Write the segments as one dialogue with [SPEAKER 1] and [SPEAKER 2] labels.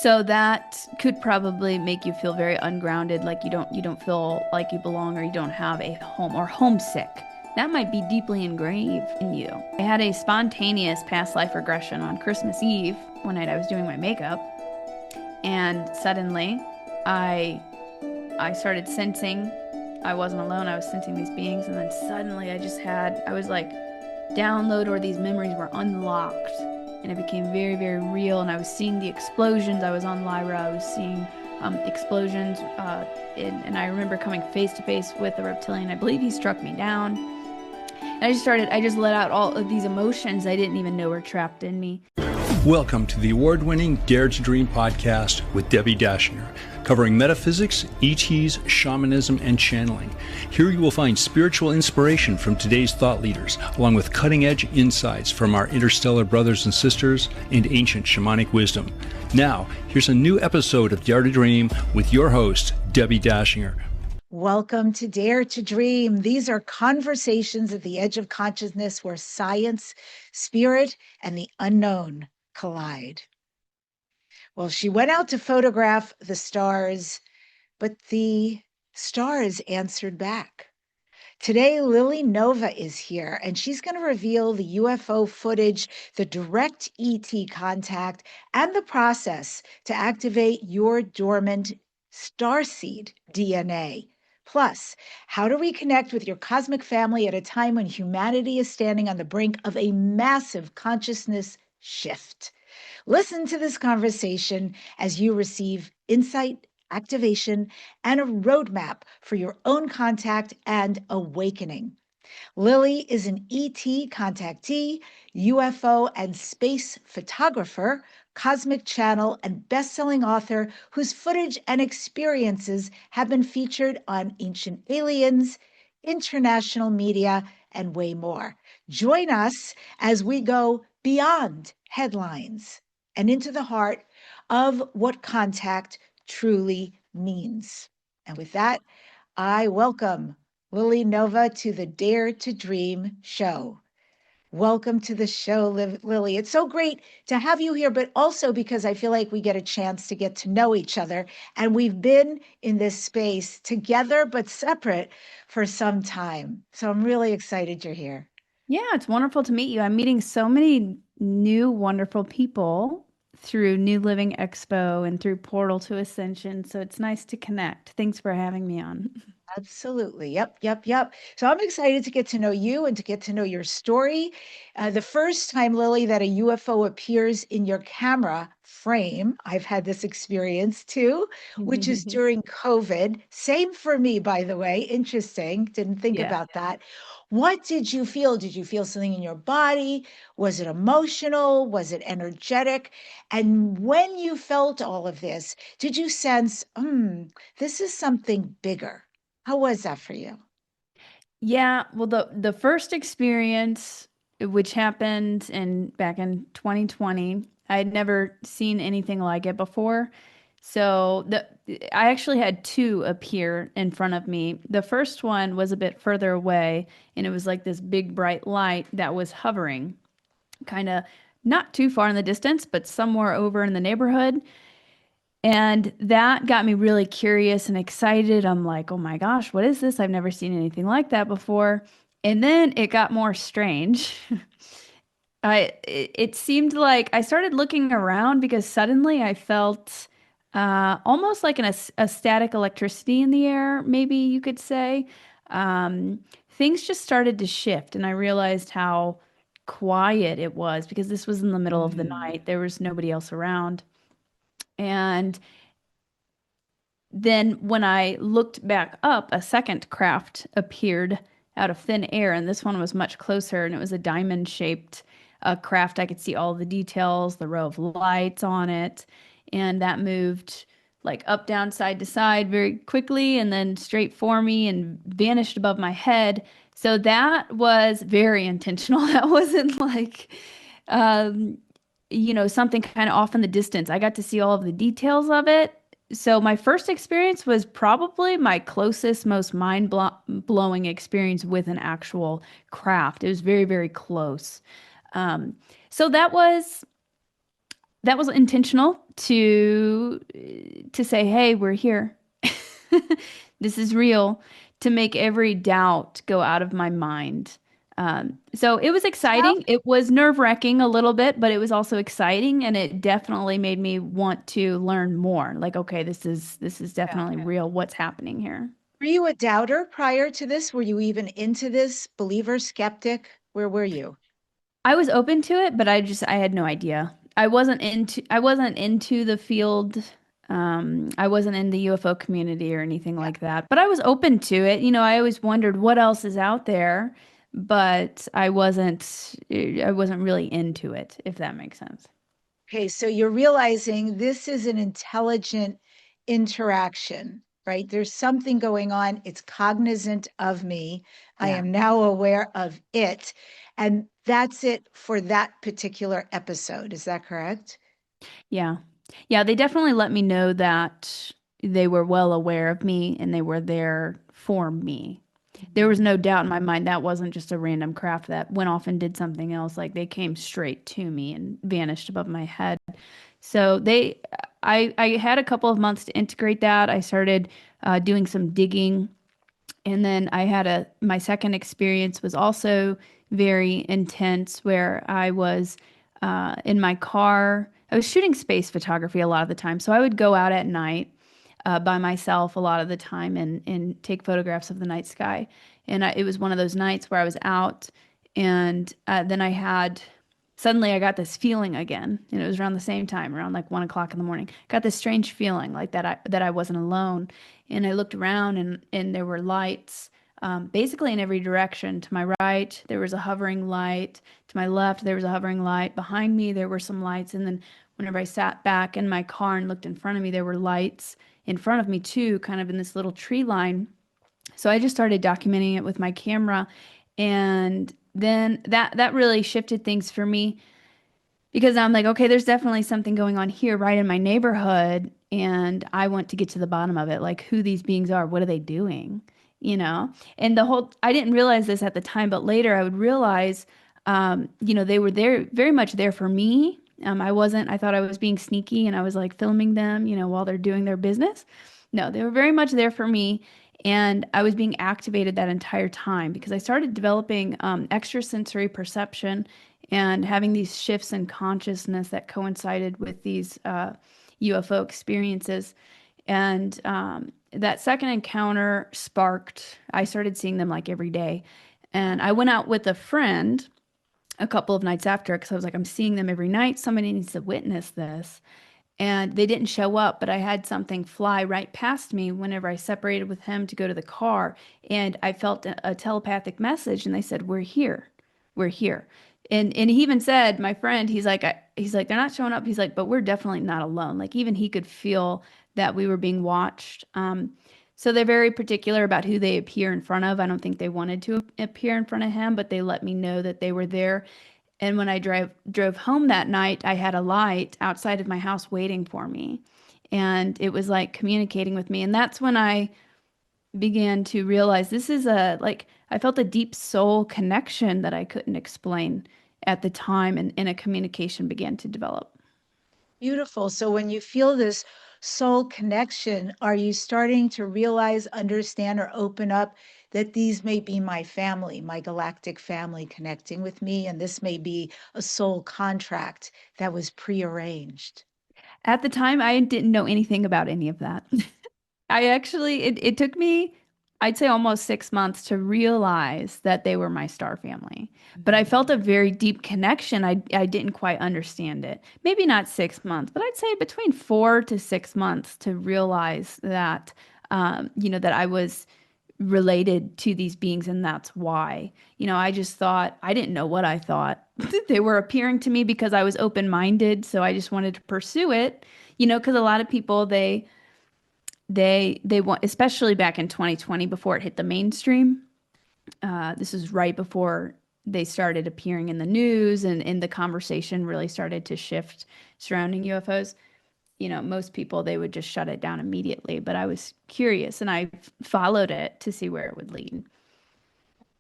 [SPEAKER 1] So that could probably make you feel very ungrounded, like you don't feel like you belong or you don't have a home or homesick. That might be deeply engraved in you. I had a spontaneous past life regression on Christmas Eve one night I was doing my makeup, and suddenly I started sensing I wasn't alone. I was sensing these beings, and then suddenly I was like download, or these memories were unlocked, and it became very, very real. And I was seeing the explosions. I was on Lyra. I was seeing explosions, and I remember coming face to face with a reptilian. I believe he struck me down. And I just let out all of these emotions I didn't even know were trapped in me.
[SPEAKER 2] Welcome to the award-winning Dare to Dream podcast with Debbi Dachinger, covering metaphysics, ETs, shamanism, and channeling. Here you will find spiritual inspiration from today's thought leaders, along with cutting-edge insights from our interstellar brothers and sisters and ancient shamanic wisdom. Now, here's a new episode of Dare to Dream with your host, Debbi Dachinger.
[SPEAKER 3] Welcome to Dare to Dream. These are conversations at the edge of consciousness where science, spirit, and the unknown collide. Well, she went out to photograph the stars, but the stars answered back. Today, Lily Nova is here, and she's going to reveal the UFO footage, the direct ET contact, and the process to activate your dormant starseed DNA. Plus, how to reconnect with your cosmic family at a time when humanity is standing on the brink of a massive consciousness shift. Listen to this conversation as you receive insight, activation, and a roadmap for your own contact and awakening. Lily is an ET contactee, UFO and space photographer, cosmic channel, and best-selling author whose footage and experiences have been featured on Ancient Aliens, international media, and way more. Join us as we go beyond headlines and into the heart of what contact truly means. And with that, I welcome Lily Nova to the Dare to Dream show. Welcome to the show, Lily. It's so great to have you here, but also because I feel like we get a chance to get to know each other. And we've been in this space together, but separate for some time. So I'm really excited you're here.
[SPEAKER 1] Yeah, it's wonderful to meet you. I'm meeting so many new, wonderful people through New Living Expo and through Portal to Ascension. So it's nice to connect. Thanks for having me on.
[SPEAKER 3] Absolutely. Yep. So I'm excited to get to know you and to get to know your story. The first time, Lily, that a UFO appears in your camera frame, I've had this experience too, which is during COVID. Same for me, by the way. Interesting. Didn't think
[SPEAKER 1] Yeah.
[SPEAKER 3] about that. What did you feel? Did you feel something in your body? Was it emotional? Was it energetic? And when you felt all of this, did you sense, this is something bigger? How was that for you?
[SPEAKER 1] Yeah, well, the first experience, which happened back in 2020, I had never seen anything like it before. So I actually had two appear in front of me. The first one was a bit further away, and it was like this big bright light that was hovering, kind of not too far in the distance, but somewhere over in the neighborhood. And that got me really curious and excited. I'm like, oh my gosh, what is this? I've never seen anything like that before. And then it got more strange. It seemed like I started looking around because suddenly I felt almost like a static electricity in the air, maybe you could say. Things just started to shift, and I realized how quiet it was because this was in the middle of the night. There was nobody else around. And then when I looked back up, a second craft appeared out of thin air, and this one was much closer, and it was a diamond-shaped craft. I could see all the details, the row of lights on it, and that moved like up, down, side to side very quickly, and then straight for me and vanished above my head. So that was very intentional. That wasn't like, um, something kind of off in the distance. I got to see all of the details of it. So my first experience was probably my closest, most mind-blowing experience with an actual craft. It was very, very close. So that was that was intentional to say, hey, we're here. This is real, to make every doubt go out of my mind. So it was
[SPEAKER 3] Well,
[SPEAKER 1] exciting. It was nerve-wracking a little bit, but it was also exciting, and it definitely made me want to learn more. Like, okay, this is definitely real. What's happening here?
[SPEAKER 3] were you a doubter prior to this? Were you even into this? Believer, skeptic? Where were you?
[SPEAKER 1] I was open to it, but I had no idea. I wasn't into the field. I wasn't in the UFO community or anything
[SPEAKER 3] Yeah.
[SPEAKER 1] like that. But I was open to it. I always wondered what else is out there, but I wasn't really into it, if that makes sense.
[SPEAKER 3] Okay, so you're realizing this is an intelligent interaction, right? There's something going on. It's cognizant of me. I
[SPEAKER 1] Yeah.
[SPEAKER 3] am now aware of it. And that's it for that particular episode. Is that correct?
[SPEAKER 1] Yeah. Yeah, they definitely let me know that they were well aware of me and they were there for me. There was
[SPEAKER 3] Mhm.
[SPEAKER 1] no doubt in my mind that wasn't just a random craft that went off and did something else. Like they came straight to me and vanished above my head. So I had a couple of months to integrate that. I started doing some digging, and then my second experience was also very intense, where I was in my car. I was shooting space photography a lot of the time, so I would go out at night by myself a lot of the time and take photographs of the night sky. And it was one of those nights where I was out, and then suddenly I got this feeling again, and it was around the same time, around like 1 o'clock in the morning. Got this strange feeling like that I wasn't alone, and I looked around and there were lights. Basically in every direction. To my right, there was a hovering light. To my left, there was a hovering light. Behind me, there were some lights. And then whenever I sat back in my car and looked in front of me, there were lights in front of me too, kind of in this little tree line. So I just started documenting it with my camera, and then that really shifted things for me, because I'm like, okay, there's definitely something going on here right in my neighborhood, and I want to get to the bottom of it, like who these beings are, what are they doing, you know? And I didn't realize this at the time, but later I would realize, they were there, very much there for me. I thought I was being sneaky and I was like filming them, while they're doing their business. No, they were very much there for me. And I was being activated that entire time because I started developing extrasensory perception and having these shifts in consciousness that coincided with these UFO experiences. And that second encounter I started seeing them like every day. And I went out with a friend a couple of nights after because I was like, I'm seeing them every night. Somebody needs to witness this. And they didn't show up, but I had something fly right past me whenever I separated with him to go to the car. And I felt a telepathic message, and they said, "We're here. We're here." And he even said, my friend, he's like, they're not showing up. He's like, but we're definitely not alone. Like even he could feel that we were being watched. So they're very particular about who they appear in front of. I don't think they wanted to appear in front of him, but they let me know that they were there. And when I drove home that night, I had a light outside of my house waiting for me. And it was like communicating with me. And that's when I began to realize this is I felt a deep soul connection that I couldn't explain at the time, and a communication began to develop.
[SPEAKER 3] Beautiful. So when you feel this soul connection, are you starting to realize, understand, or open up that these may be my family, my galactic family connecting with me, and this may be a soul contract that was prearranged?
[SPEAKER 1] At the time, I didn't know anything about any of that. It took me, I'd say almost 6 months to realize that they were my star family. But I felt a very deep connection. I didn't quite understand it. Maybe not 6 months, but I'd say between 4 to 6 months to realize that, that I was related to these beings, and that's why. I just thought, I didn't know what I thought. They were appearing to me because I was open-minded, so I just wanted to pursue it. Because a lot of people, they want, especially back in 2020 before it hit the mainstream. This is right before they started appearing in the news, and the conversation really started to shift surrounding UFOs. Most people, they would just shut it down immediately, but I was curious and I followed it to see where it would lead.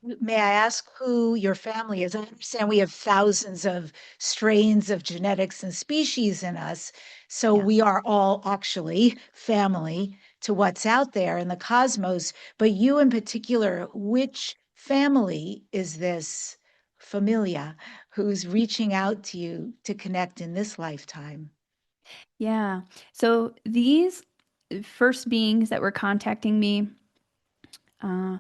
[SPEAKER 3] May I ask who your family is? I understand we have thousands of strains of genetics and species in us. So
[SPEAKER 1] Yeah.
[SPEAKER 3] we are all actually family to what's out there in the cosmos. But you in particular, which family is this familia who's reaching out to you to connect in this lifetime?
[SPEAKER 1] Yeah. So these first beings that were contacting me, uh,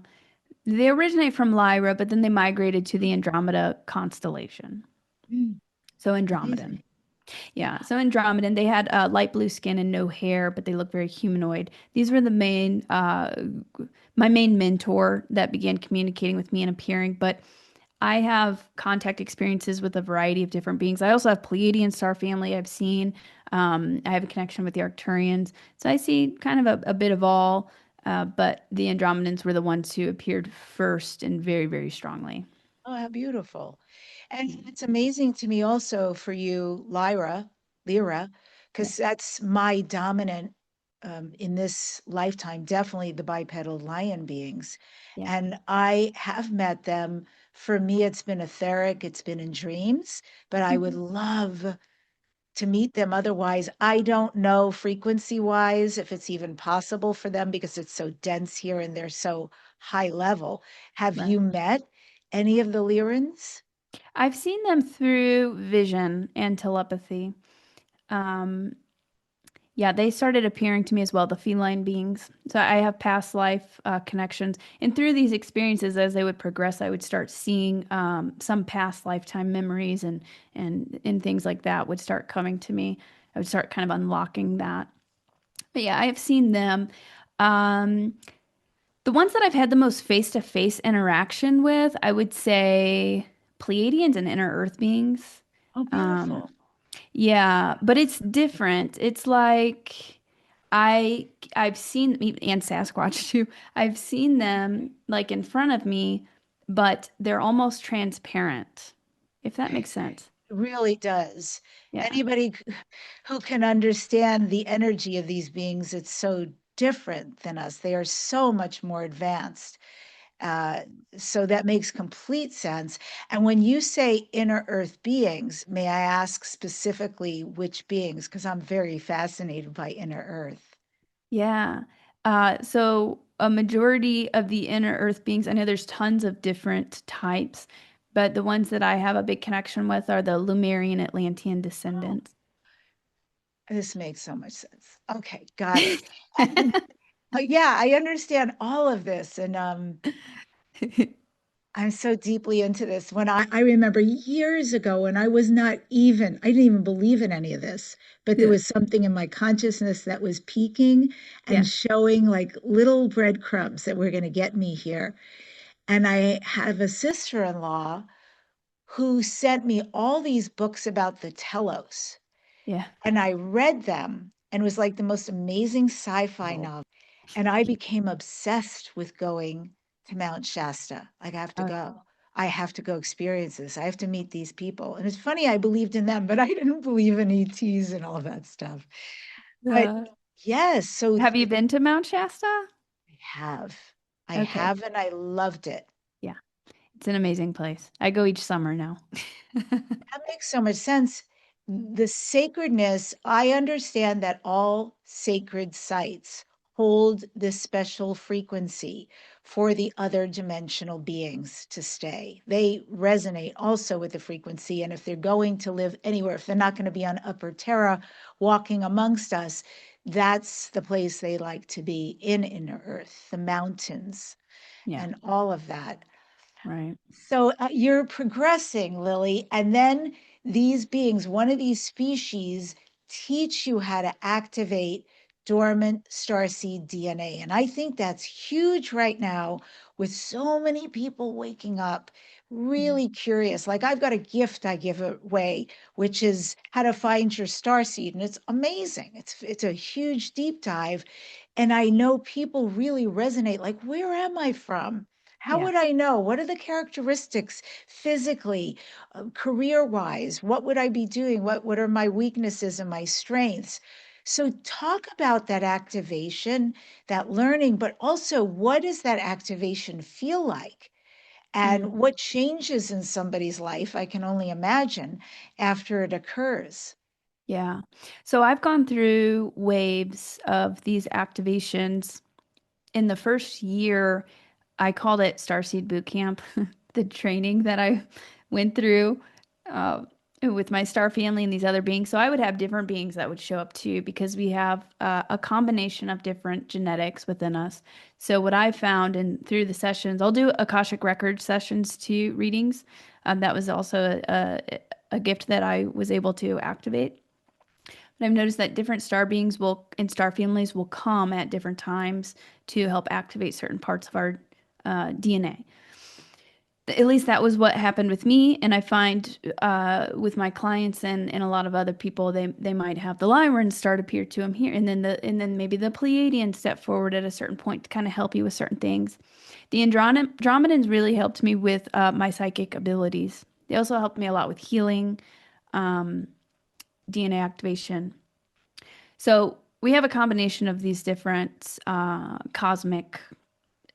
[SPEAKER 1] they originate from Lyra, but then they migrated to the Andromeda constellation.
[SPEAKER 3] Mm,
[SPEAKER 1] So Andromedan.
[SPEAKER 3] amazing.
[SPEAKER 1] Yeah. So Andromedan, they had light blue skin and no hair, but they look very humanoid. These were my main mentor that began communicating with me and appearing. But I have contact experiences with a variety of different beings. I also have Pleiadian star family I've seen. I have a connection with the Arcturians. So I see kind of a bit of all, but the Andromedans were the ones who appeared first and very, very strongly.
[SPEAKER 3] Oh, how beautiful. And it's amazing to me also for you, Lyra,
[SPEAKER 1] Yeah.
[SPEAKER 3] because that's my dominant in this lifetime, definitely the bipedal lion beings.
[SPEAKER 1] Yeah.
[SPEAKER 3] And I have met them. For me, it's been etheric, it's been in dreams, but I would
[SPEAKER 1] Mhm.
[SPEAKER 3] love to meet them. Otherwise, I don't know frequency wise if it's even possible for them because it's so dense here and they're so high level. Have
[SPEAKER 1] Right.
[SPEAKER 3] you met any of the Lyrans?
[SPEAKER 1] I've seen them through vision and telepathy. Um, Yeah, they started appearing to me as well, the feline beings. So I have past life connections. And through these experiences, as they would progress, I would start seeing some past lifetime memories and things like that would start coming to me. I would start kind of unlocking that. But yeah, I have seen them. Um, the ones that I've had the most face-to-face interaction with, I would say Pleiadians and inner Earth beings.
[SPEAKER 3] Oh,
[SPEAKER 1] Um,
[SPEAKER 3] beautiful.
[SPEAKER 1] yeah, but it's different. It's like I I've seen and Sasquatch too. I've seen them like in front of me, but they're almost transparent, if that makes sense.
[SPEAKER 3] It really does.
[SPEAKER 1] Yeah.
[SPEAKER 3] Anybody who can understand the energy of these beings, it's so different than us. They are so much more advanced. Uh, so that makes complete sense. And when you say inner earth beings, may I ask specifically which beings? Because I'm very fascinated by inner earth.
[SPEAKER 1] Yeah. So a majority of the inner earth beings, I know there's tons of different types, but the ones that I have a big connection with are the Lemurian Atlantean
[SPEAKER 3] Oh,
[SPEAKER 1] descendants.
[SPEAKER 3] this makes so much sense. Okay, got it. And, yeah, I understand all of this. And I'm so deeply into this. When I remember years ago when I didn't even believe in any of this, but there
[SPEAKER 1] Yeah.
[SPEAKER 3] was something in my consciousness that was peaking and
[SPEAKER 1] Yeah.
[SPEAKER 3] showing like little breadcrumbs that were going to get me here. And I have a sister-in-law who sent me all these books about the telos.
[SPEAKER 1] Yeah.
[SPEAKER 3] And I read them and it was like the most amazing sci-fi novel. And I became obsessed with going to Mount Shasta. Like, I have to
[SPEAKER 1] Oh,
[SPEAKER 3] go. I have to go experience this. I have to meet these people. And it's funny, I believed in them, but I didn't believe in ETs and all that stuff. But
[SPEAKER 1] yeah.
[SPEAKER 3] yes, so
[SPEAKER 1] Have you been to Mount Shasta?
[SPEAKER 3] I have. I
[SPEAKER 1] Okay.
[SPEAKER 3] have, and I loved it.
[SPEAKER 1] Yeah. It's an amazing place. I go each summer now.
[SPEAKER 3] That makes so much sense. The sacredness, I understand that all sacred sites hold this special frequency for the other dimensional beings to stay. They resonate also with the frequency. And if they're going to live anywhere, if they're not going to be on Upper Terra walking amongst us, that's the place they like to be in Inner Earth, the mountains,
[SPEAKER 1] Yeah.
[SPEAKER 3] and all of that.
[SPEAKER 1] Right.
[SPEAKER 3] So you're progressing, Lily, and then these beings, one of these species, teach you how to activate dormant starseed DNA. And I think that's huge right now with so many people waking up
[SPEAKER 1] Yeah.
[SPEAKER 3] really curious. Like I've got a gift I give away, which is how to find your starseed. And it's amazing. It's a huge deep dive. And I know people really resonate, like, where am I from? How
[SPEAKER 1] Yeah.
[SPEAKER 3] would I know? What are the characteristics physically, career wise? What would I be doing? What are my weaknesses and my strengths? So, talk about that activation, that learning, but also what does that activation feel like? and what changes in somebody's life, I can only imagine, after it occurs.
[SPEAKER 1] Yeah. So I've gone through waves of these activations. In the first year, I called it Starseed Boot Camp, the training that I went through uh, with my star family and these other beings. So I would have different beings that would show up too, because we have a combination of different genetics within us. So what I found, and through the sessions, I'll do Akashic Record sessions to readings. That was also a gift that I was able to activate. But I've noticed that different star beings will, and star families will come at different times to help activate certain parts of our DNA. At least that was what happened with me, and I find with my clients and a lot of other people, they might have the Lyran start appear to them here, and then maybe the Pleiadians step forward at a certain point to kind of help you with certain things. The Andromedans really helped me with my psychic abilities. They also helped me a lot with healing, DNA activation. So we have a combination of these different cosmic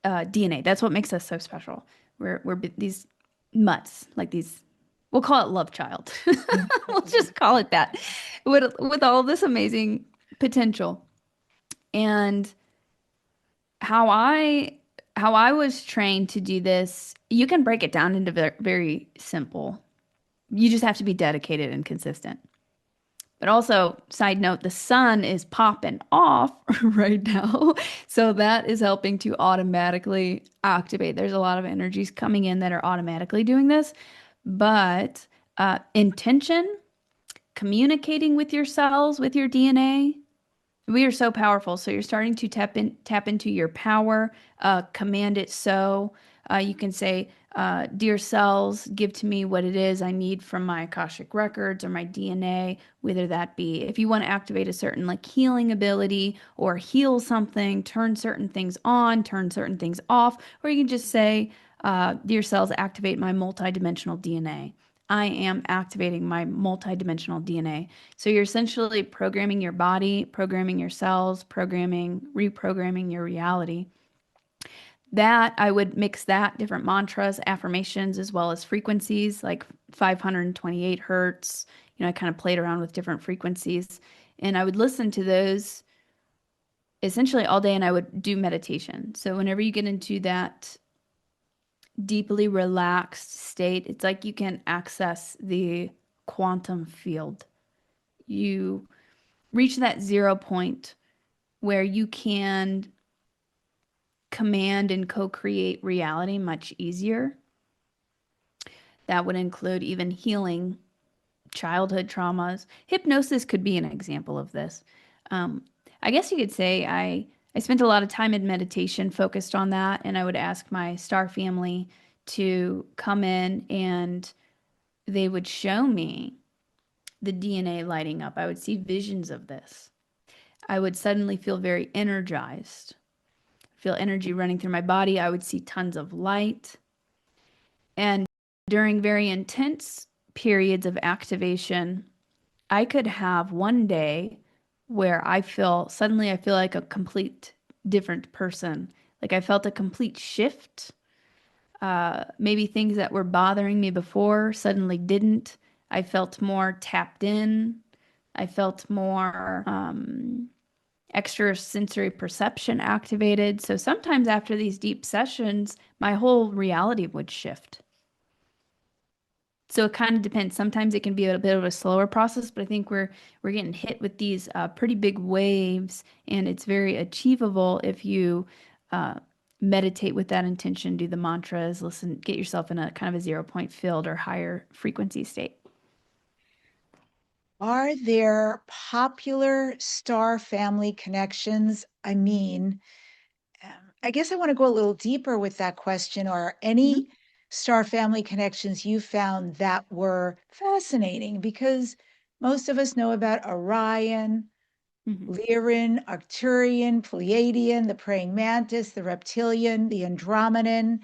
[SPEAKER 1] DNA. That's what makes us so special. We're these mutts, like these. We'll call it love child. We'll just call it that. With all of this amazing potential, and how I was trained to do this, you can break it down into very, very simple. You just have to be dedicated and consistent. But also, side note, the sun is popping off right now. So that is helping to automatically activate. There's a lot of energies coming in that are automatically doing this. But intention, communicating with your cells, with your DNA, we are so powerful. So you're starting to tap into your power, command it so. You can say, dear cells, give to me what it is I need from my Akashic records or my DNA, whether that be if you want to activate a certain like healing ability or heal something, turn certain things on, turn certain things off, or you can just say, dear cells, activate my multidimensional DNA. I am activating my multidimensional DNA. So you're essentially programming your body, programming your cells, reprogramming your reality. That I would mix that, different mantras, affirmations, as well as frequencies like 528 hertz. I kind of played around with different frequencies, and I would listen to those essentially all day, and I would do meditation. So whenever you get into that deeply relaxed state, it's like you can access the quantum field. You reach that 0 point where you can command and co-create reality much easier. That would include even healing childhood traumas. Hypnosis could be an example of this. I guess you could say I spent a lot of time in meditation focused on that, and I would ask my star family to come in and they would show me the DNA lighting up. I would see visions of this. I would suddenly feel very energized, feel energy running through my body. I would see tons of light. And during very intense periods of activation, I could have one day where I feel like a complete different person. Like I felt a complete shift. Maybe things that were bothering me before suddenly didn't. I felt more tapped in. I felt more extrasensory perception activated. So sometimes after these deep sessions, my whole reality would shift. So it kind of depends. Sometimes it can be a bit of a slower process, but I think we're getting hit with these pretty big waves, and it's very achievable if you meditate with that intention, do the mantras, listen, get yourself in a kind of a 0 point field or higher frequency state.
[SPEAKER 3] Are there popular star family connections? I mean, I guess I want to go a little deeper with that question. Are any star family connections you found that were fascinating? Because most of us know about Orion, Lyran, Arcturian, Pleiadian, the praying mantis, the reptilian, the Andromedan.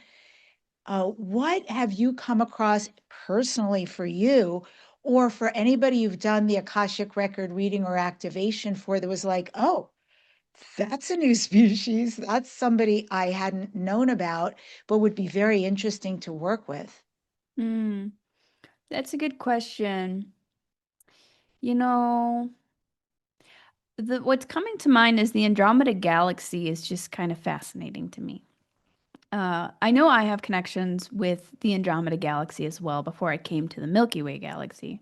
[SPEAKER 3] What have you come across personally for you, or for anybody you've done the Akashic record reading or activation for, that was like, oh, That's a new species. That's somebody I hadn't known about, but would be very interesting to work with.
[SPEAKER 1] Hmm, that's a good question. You know, what's coming to mind is the Andromeda Galaxy is just kind of fascinating to me. I know I have connections with the Andromeda Galaxy as well before I came to the Milky Way galaxy.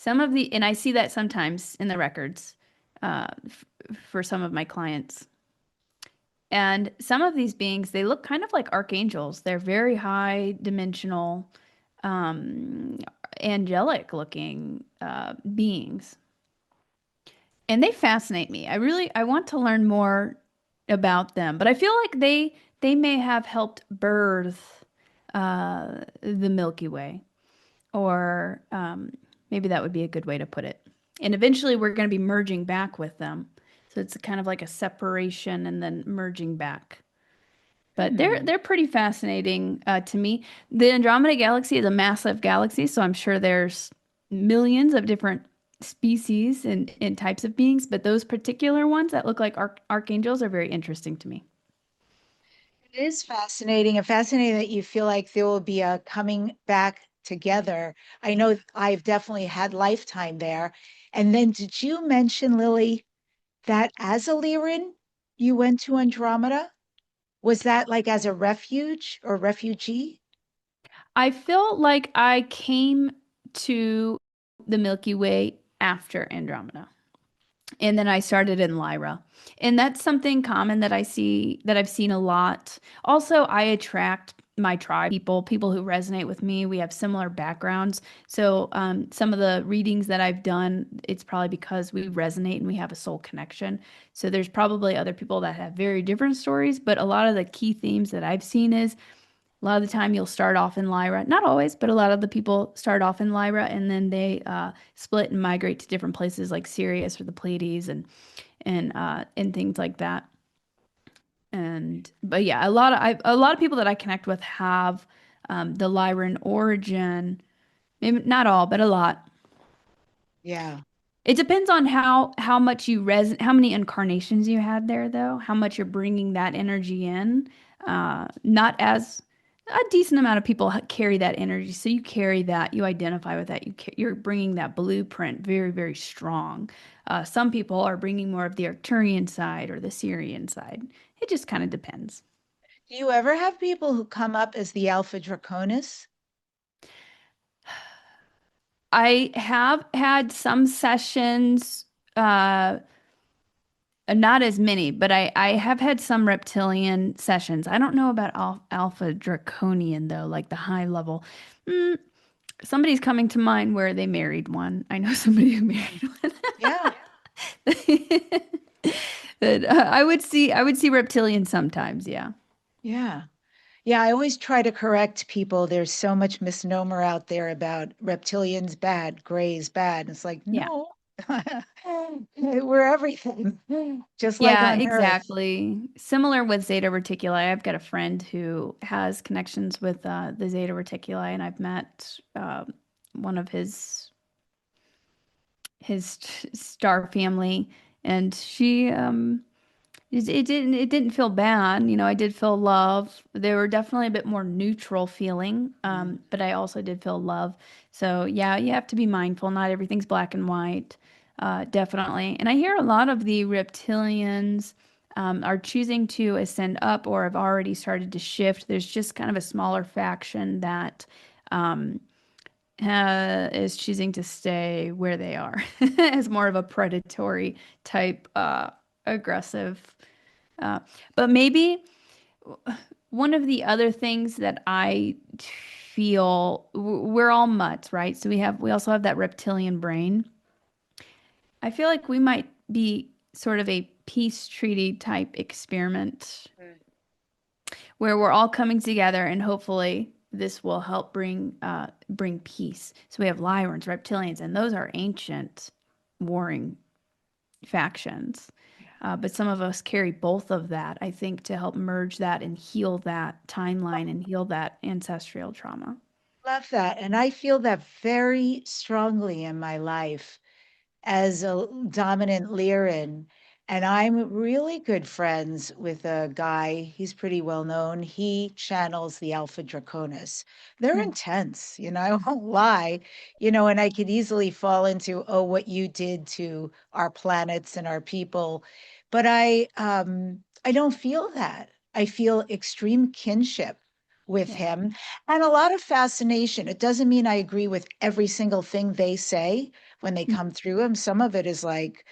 [SPEAKER 1] And I see that sometimes in the records for some of my clients. And some of these beings, they look kind of like archangels. They're very high dimensional, um, angelic looking beings. And they fascinate me. I want to learn more about them, but I feel like they may have helped birth the Milky Way, or maybe that would be a good way to put it. And eventually, we're going to be merging back with them, so it's kind of like a separation and then merging back. But
[SPEAKER 3] Hmm.
[SPEAKER 1] they're pretty fascinating to me. The Andromeda Galaxy is a massive galaxy, so I'm sure there's millions of different species and types of beings, but those particular ones that look like archangels are very interesting to me.
[SPEAKER 3] It is fascinating and fascinating that you feel like there will be a coming back together. I know I've definitely had lifetime there. And then did you mention, Lily, that as a Lyran, you went to Andromeda? Was that like as a refuge or refugee?
[SPEAKER 1] I feel like I came to the Milky Way after Andromeda. And then I started in Lyra. And that's something common that I've seen a lot. Also, I attract my tribe people who resonate with me. We have similar backgrounds. So, some of the readings that I've done, it's probably because we resonate and we have a soul connection. So, there's probably other people that have very different stories, but a lot of the key themes that I've seen is a lot of the time you'll start off in Lyra. Not always, but a lot of the people start off in Lyra and then they split and migrate to different places like Sirius or the Pleiades and things like that. And but yeah, a lot of people that I connect with have the Lyran origin. Maybe not all, but a lot.
[SPEAKER 3] Yeah.
[SPEAKER 1] It depends on how much how many incarnations you had there, though. How much you're bringing that energy in. Not as a decent amount of people carry that energy, so you carry that, you identify with that. You're bringing that blueprint very, very strong. Some people are bringing more of the Arcturian side or the Syrian side. It just kind of depends.
[SPEAKER 3] Do you ever have people who come up as the Alpha Draconis?
[SPEAKER 1] I have had some sessions. Uh, Not as many, but I have had some reptilian sessions. I don't know about Alpha Draconian though, like the high level. Mm, Somebody's coming to mind where they married one. I know somebody who married one.
[SPEAKER 3] Yeah.
[SPEAKER 1] But I would see reptilian sometimes. Yeah,
[SPEAKER 3] Yeah. Yeah, I always try to correct people. There's so much misnomer out there about reptilians bad, grays bad. It's like,
[SPEAKER 1] yeah,
[SPEAKER 3] no, we're everything, just like
[SPEAKER 1] yeah,
[SPEAKER 3] on Earth.
[SPEAKER 1] exactly. Similar with Zeta Reticuli. I've got a friend who has connections with the Zeta Reticuli, and I've met one of star family, and she it didn't feel bad. You know, I did feel love. They were definitely a bit more neutral feeling,
[SPEAKER 3] Mm.
[SPEAKER 1] but I also did feel love. So yeah, you have to be mindful. Not everything's black and white, definitely. And I hear a lot of the reptilians are choosing to ascend up or have already started to shift. There's just kind of a smaller faction that um, is choosing to stay where they are as more of a predatory type, aggressive. Uh, but maybe one of the other things that I feel we're all mutts, right? So we also have that reptilian brain. I feel like we might be sort of a peace treaty type experiment where we're all coming together and hopefully this will help bring peace. So we have Lyrans, reptilians, and those are ancient warring factions. But some of us carry both of that, I think, to help merge that and heal that timeline and heal that ancestral trauma.
[SPEAKER 3] Love that. And I feel that very strongly in my life as a dominant Lyran. And I'm really good friends with a guy, he's pretty well known. He channels the Alpha Draconis. They're
[SPEAKER 1] Hmm.
[SPEAKER 3] intense, I won't lie, and I could easily fall into, oh, what you did to our planets and our people. But I don't feel that. I feel extreme kinship with
[SPEAKER 1] Yeah.
[SPEAKER 3] him and a lot of fascination. It doesn't mean I agree with every single thing they say when they
[SPEAKER 1] Hmm.
[SPEAKER 3] come through him. Some of it is like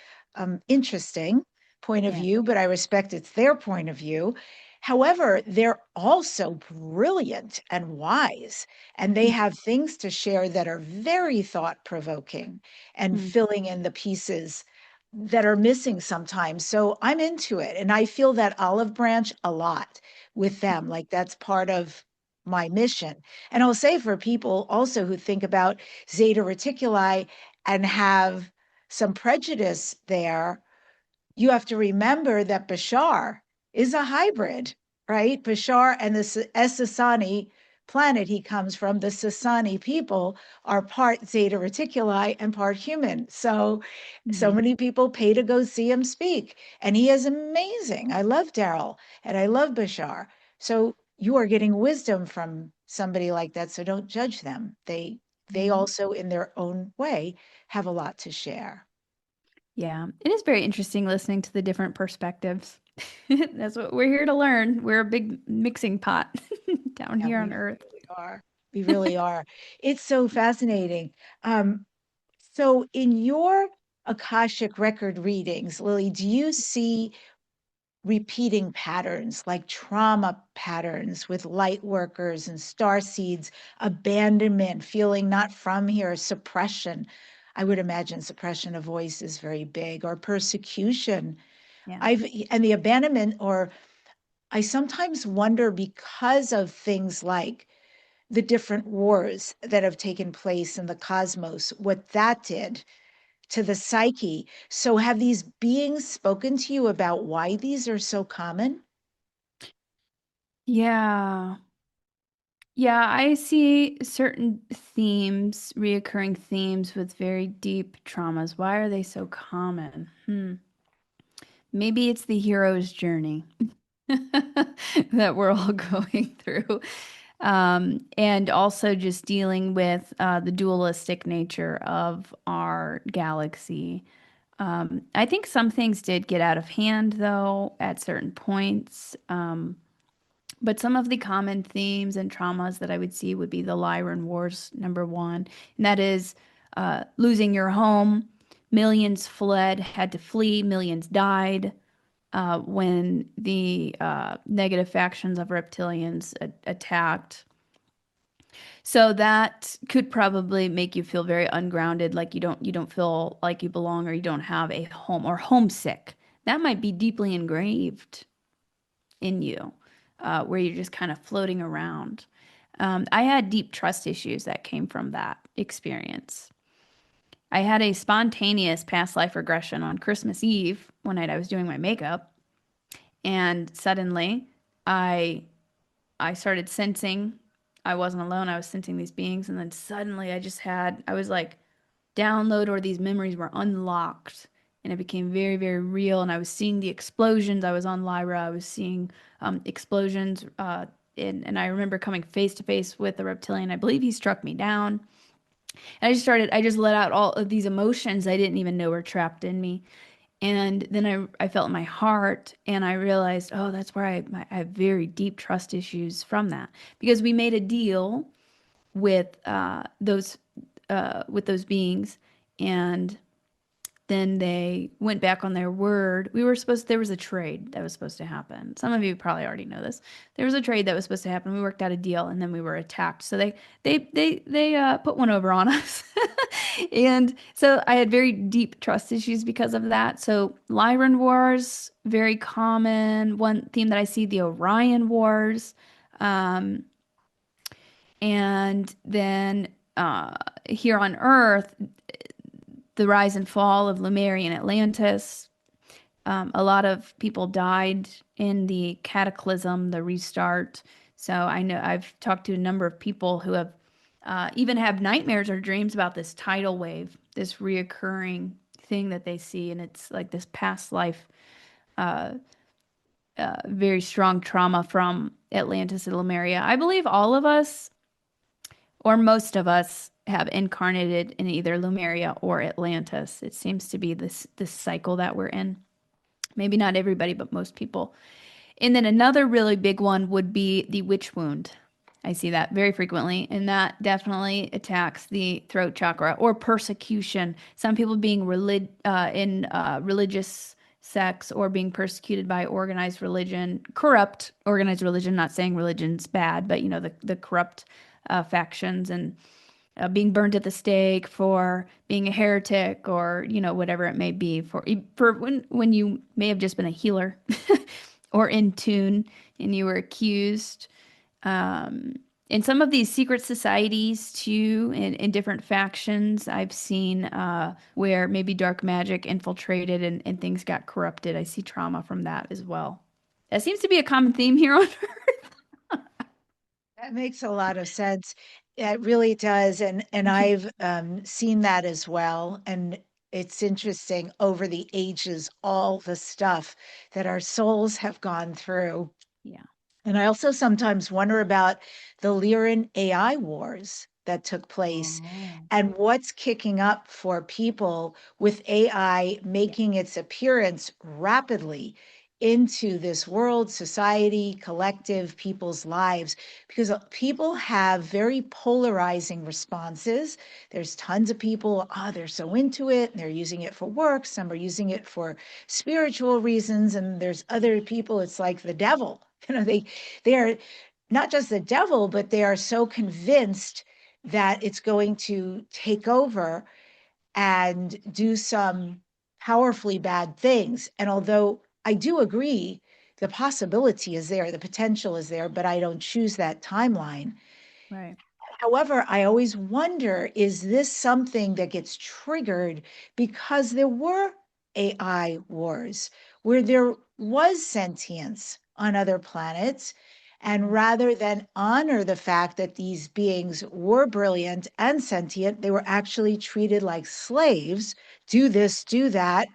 [SPEAKER 3] interesting point of
[SPEAKER 1] Yeah.
[SPEAKER 3] view, but I respect it's their point of view. However, they're also brilliant and wise, and they
[SPEAKER 1] Hmm.
[SPEAKER 3] have things to share that are very thought provoking and
[SPEAKER 1] Hmm.
[SPEAKER 3] filling in the pieces that are missing sometimes. So I'm into it. And I feel that olive branch a lot with them. Like that's part of my mission. And I'll say for people also who think about Zeta Reticuli and have some prejudice there, you have to remember that Bashar is a hybrid, right? Bashar and the Essassani planet he comes from, the Sassani people, are part Zeta Reticuli and part human. So
[SPEAKER 1] Hmm.
[SPEAKER 3] many people pay to go see him speak. And he is amazing. I love Daryl and I love Bashar. So you are getting wisdom from somebody like that. So don't judge them. They
[SPEAKER 1] Hmm.
[SPEAKER 3] also, in their own way, have a lot to share.
[SPEAKER 1] Yeah, it is very interesting listening to the different perspectives. That's what we're here to learn. We're a big mixing pot down
[SPEAKER 3] Yeah,
[SPEAKER 1] here
[SPEAKER 3] we
[SPEAKER 1] on Earth.
[SPEAKER 3] really are. We really are. It's so fascinating. Um, so in your Akashic record readings, Lily, do you see repeating patterns like trauma patterns with light workers and starseeds, abandonment, feeling not from here, suppression? I would imagine suppression of voice is very big, or persecution.
[SPEAKER 1] Yeah.
[SPEAKER 3] And the abandonment, or I sometimes wonder because of things like the different wars that have taken place in the cosmos, what that did to the psyche. So, have these beings spoken to you about why these are so common?
[SPEAKER 1] Yeah. Yeah, I see certain themes, reoccurring themes with very deep traumas. Why are they so common? Maybe it's the hero's journey that we're all going through. And also just dealing with the dualistic nature of our galaxy. I think some things did get out of hand, though, at certain points. But some of the common themes and traumas that I would see would be the Lyran Wars, number one, and that is losing your home. Millions fled, had to flee, millions died when the negative factions of reptilians attacked. So that could probably make you feel very ungrounded, like you don't feel like you belong or you don't have a home or homesick. That might be deeply engraved in you, where you're just kind of floating around. I had deep trust issues that came from that experience. I had a spontaneous past life regression on Christmas Eve one night I was doing my makeup, and suddenly I I started sensing I wasn't alone. I was sensing these beings, and then suddenly I was like download or these memories were unlocked, and it became very, very real. And I was seeing the explosions. I was on Lyra. I was seeing explosions, and I remember coming face to face with a reptilian. I believe he struck me down. And I just let out all of these emotions I didn't even know were trapped in me. And then I felt in my heart and I realized, oh, that's where I have very deep trust issues from that. Because we made a deal with those beings, and then they went back on their word. There was a trade that was supposed to happen. Some of you probably already know this. There was a trade that was supposed to happen. We worked out a deal and then we were attacked. So they put one over on us. And so I had very deep trust issues because of that. So Lyran Wars, very common. One theme that I see, the Orion Wars. Um, and then here on Earth, the rise and fall of Lemurian Atlantis. A lot of people died in the cataclysm, the restart. So I know I've talked to a number of people who have even have nightmares or dreams about this tidal wave, this reoccurring thing that they see, and it's like this past life. very strong trauma from Atlantis and Lemuria. I believe all of us, or most of us, have incarnated in either Lemuria or Atlantis. It seems to be this cycle that we're in. Maybe not everybody, but most people. And then another really big one would be the witch wound. I see that very frequently, and that definitely attacks the throat chakra or persecution. Some people being in religious sects or being persecuted by organized religion, corrupt organized religion. Not saying religion's bad, but the corrupt factions and being burned at the stake for being a heretic or whatever it may be for when you may have just been a healer or in tune and you were accused. In some of these secret societies too, in different factions, I've seen where maybe dark magic infiltrated and things got corrupted. I see trauma from that as well. That seems to be a common theme here on Earth.
[SPEAKER 3] That makes a lot of sense. It really does. And I've seen that as well. And it's interesting over the ages, all the stuff that our souls have gone through.
[SPEAKER 1] Yeah.
[SPEAKER 3] And I also sometimes wonder about the Lyran AI wars that took place
[SPEAKER 1] Oh.
[SPEAKER 3] and what's kicking up for people with AI
[SPEAKER 1] Yeah.
[SPEAKER 3] making its appearance rapidly into this world, society, collective, people's lives, because people have very polarizing responses. There's tons of people, they're so into it, and they're using it for work. Some are using it for spiritual reasons, and there's other people, it's like the devil. They are not just the devil, but they are so convinced that it's going to take over and do some powerfully bad things. And although I do agree, the possibility is there, the potential is there, but I don't choose that timeline.
[SPEAKER 1] Right.
[SPEAKER 3] However, I always wonder, is this something that gets triggered because there were AI wars where there was sentience on other planets? And rather than honor the fact that these beings were brilliant and sentient, they were actually treated like slaves. Do this, do that,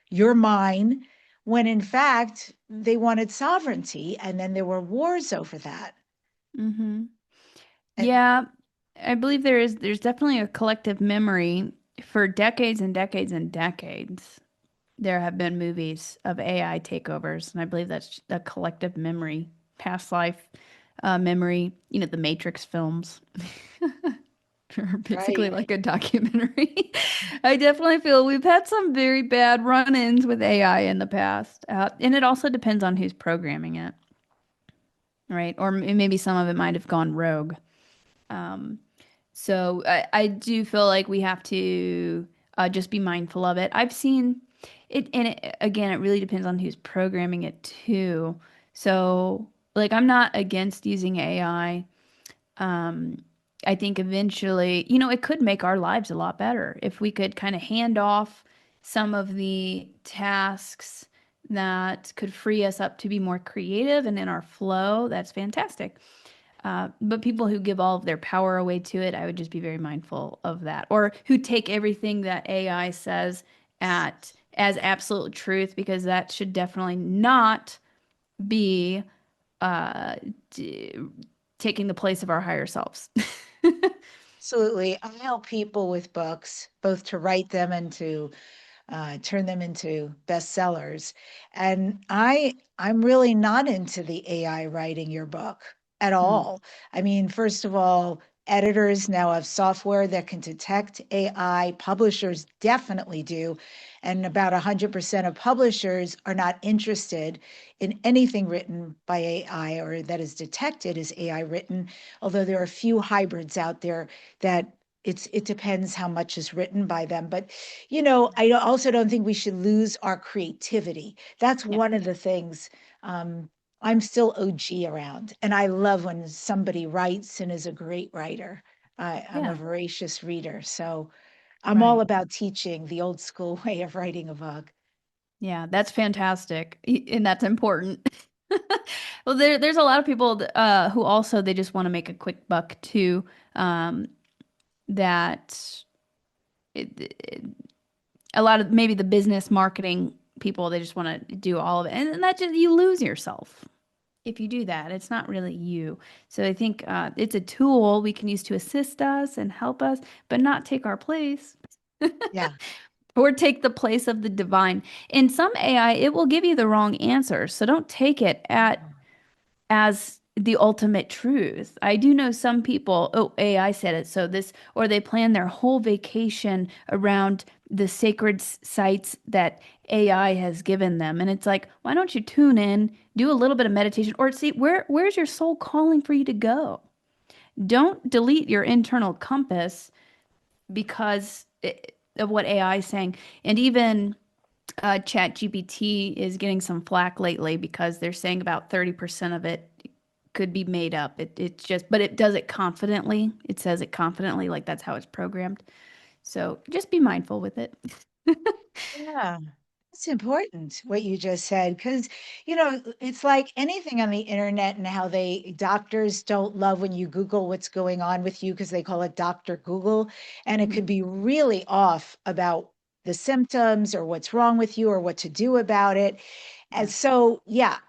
[SPEAKER 3] you're mine. When in fact, they wanted sovereignty. And then there were wars over that.
[SPEAKER 1] Mm-hmm.
[SPEAKER 3] And
[SPEAKER 1] Yeah, I believe there's definitely a collective memory for decades and decades and decades. There have been movies of AI takeovers, and I believe that's a collective memory, past life memory. The Matrix films are basically
[SPEAKER 3] right.
[SPEAKER 1] like a documentary. I definitely feel we've had some very bad run-ins with AI in the past, and it also depends on who's programming it, right? Or maybe some of it might have gone rogue. Um, So I do feel like we have to just be mindful of it. I've seen it, and again, it really depends on who's programming it too. So, like, I'm not against using AI. I think eventually, it could make our lives a lot better if we could kind of hand off some of the tasks that could free us up to be more creative and in our flow. That's fantastic. But people who give all of their power away to it, I would just be very mindful of that. Or who take everything that AI says at as absolute truth, because that should definitely not be uh, d taking the place of our higher selves.
[SPEAKER 3] Absolutely. I help people with books, both to write them and to turn them into bestsellers. And I'm really not into the AI writing your book at
[SPEAKER 1] Hmm.
[SPEAKER 3] all. I mean, first of all, editors now have software that can detect AI. Publishers definitely do. And about 100% of publishers are not interested in anything written by AI or that is detected as AI written, although there are a few hybrids out there that it depends how much is written by them. But I also don't think we should lose our creativity. That's
[SPEAKER 1] Yeah,
[SPEAKER 3] one of the things. um, I'm still OG around, and I love when somebody writes and is a great writer. I'm a
[SPEAKER 1] yeah,
[SPEAKER 3] voracious reader, so I'm all
[SPEAKER 1] right.
[SPEAKER 3] about teaching the old school way of writing a book.
[SPEAKER 1] Yeah, that's fantastic, and that's important. Well, there's a lot of people who also they just want to make a quick buck too. Um, that it, a lot of maybe the business marketing people, they just want to do all of it. And that just, you lose yourself if you do that. It's not really you. So I think it's a tool we can use to assist us and help us, but not take our place
[SPEAKER 3] Yeah.
[SPEAKER 1] or take the place of the divine. In some AI, it will give you the wrong answer. So don't take it as the ultimate truth. I do know some people, oh, AI said it, so this, or they plan their whole vacation around the sacred sites that AI has given them. And it's like, why don't you tune in, do a little bit of meditation, or see where's your soul calling for you to go? Don't delete your internal compass because of what AI is saying. And even Chat GPT is getting some flack lately because they're saying about 30% of it could be made up. It's just, but it does it confidently. It says it confidently, like that's how it's programmed. So just be mindful with it.
[SPEAKER 3] Yeah. It's important what you just said because, it's like anything on the internet and how doctors don't love when you Google what's going on with you because they call it Dr. Google. And it could be really off about the symptoms or what's wrong with you or what to do about it. And
[SPEAKER 1] Yeah.
[SPEAKER 3] so, yeah,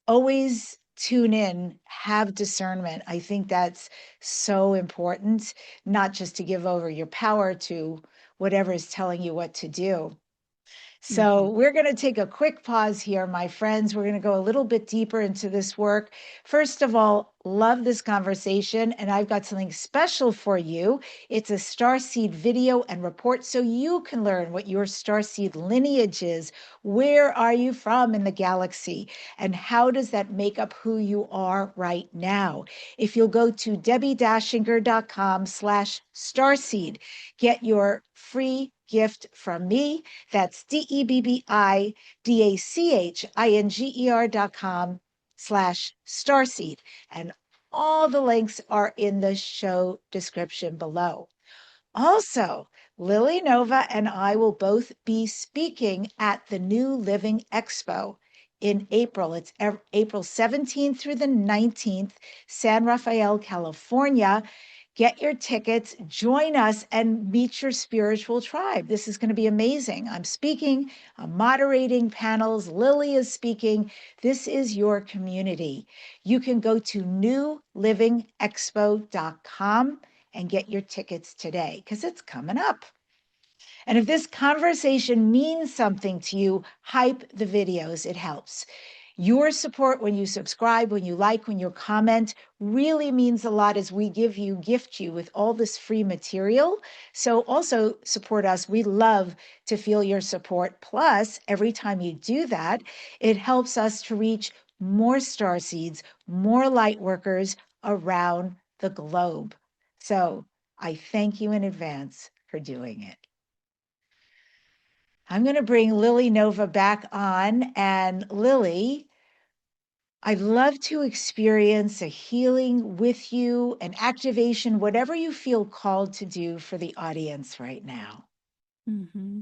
[SPEAKER 3] always tune in, have discernment. I think that's so important, not just to give over your power to whatever is telling you what to do. So
[SPEAKER 1] Mhm.
[SPEAKER 3] we're going to take a quick pause here, my friends. We're going to go a little bit deeper into this work. First of all, love this conversation, and I've got something special for you. It's a starseed video and report so you can learn what your starseed lineage is. Where are you from in the galaxy? And how does that make up who you are right now? If you'll go to debbidachinger.com/starseed, get your free gift from me. That's DebbiDachinger.com/starseed. And all the links are in the show description below. Also, Lily Nova and I will both be speaking at the New Living Expo in April. It's April 17th through the 19th, San Rafael, California. Get your tickets, join us, and meet your spiritual tribe. This is going to be amazing. I'm speaking, I'm moderating panels. Lily is speaking. This is your community. You can go to newlivingexpo.com and get your tickets today because it's coming up. And if this conversation means something to you, hype the videos. It helps. Your support when you subscribe, when you like, when you comment really means a lot as we gift you with all this free material. So also support us. We love to feel your support. Plus, every time you do that, it helps us to reach more starseeds, more light workers around the globe. So I thank you in advance for doing it. I'm going to bring Lily Nova back on. And Lily, I'd love to experience a healing with you, an activation, whatever you feel called to do for the audience right now.
[SPEAKER 1] Mm-hmm.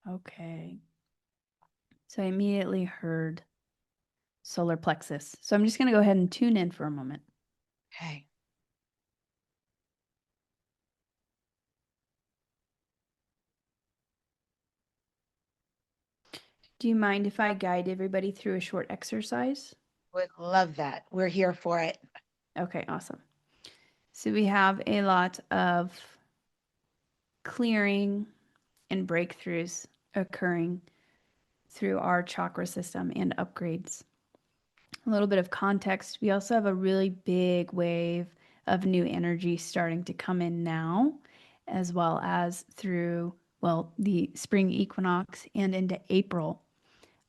[SPEAKER 1] Okay. So I immediately heard solar plexus. So I'm just going to go ahead and tune in for a moment.
[SPEAKER 3] Okay.
[SPEAKER 1] Do you mind if I guide everybody through a short exercise?
[SPEAKER 3] Would love that. We're here for it.
[SPEAKER 1] Okay, awesome. So we have a lot of clearing and breakthroughs occurring through our chakra system and upgrades. A little bit of context, we also have a really big wave of new energy starting to come in now, as well as through, well, the spring equinox and into April.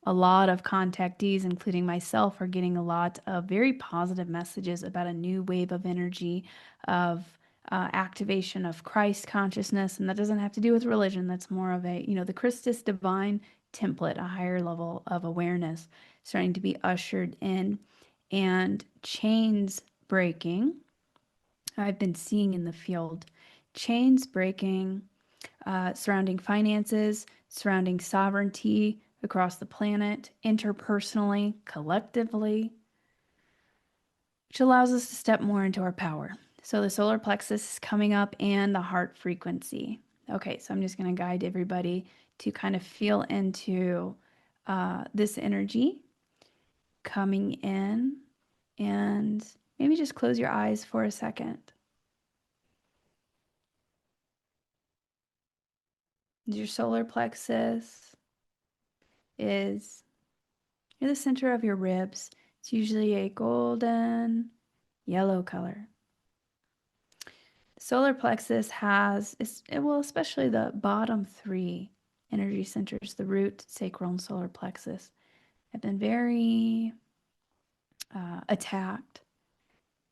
[SPEAKER 1] A lot of contactees, including myself, are getting a lot of very positive messages about a new wave of energy, of activation of Christ consciousness. And that doesn't have to do with religion. That's more of a, the Christus divine template, a higher level of awareness starting to be ushered in, and chains breaking. I've been seeing in the field chains breaking surrounding finances, surrounding sovereignty across the planet, interpersonally, collectively, which allows us to step more into our power. So the solar plexus is coming up and the heart frequency. Okay, so I'm just going to guide everybody to kind of feel into this energy coming in, and maybe just close your eyes for a second. Your solar plexus is near the center of your ribs. It's usually a golden yellow color. The solar plexus has, well, especially the bottom three energy centers, the root, sacral, and solar plexus, have been very attacked.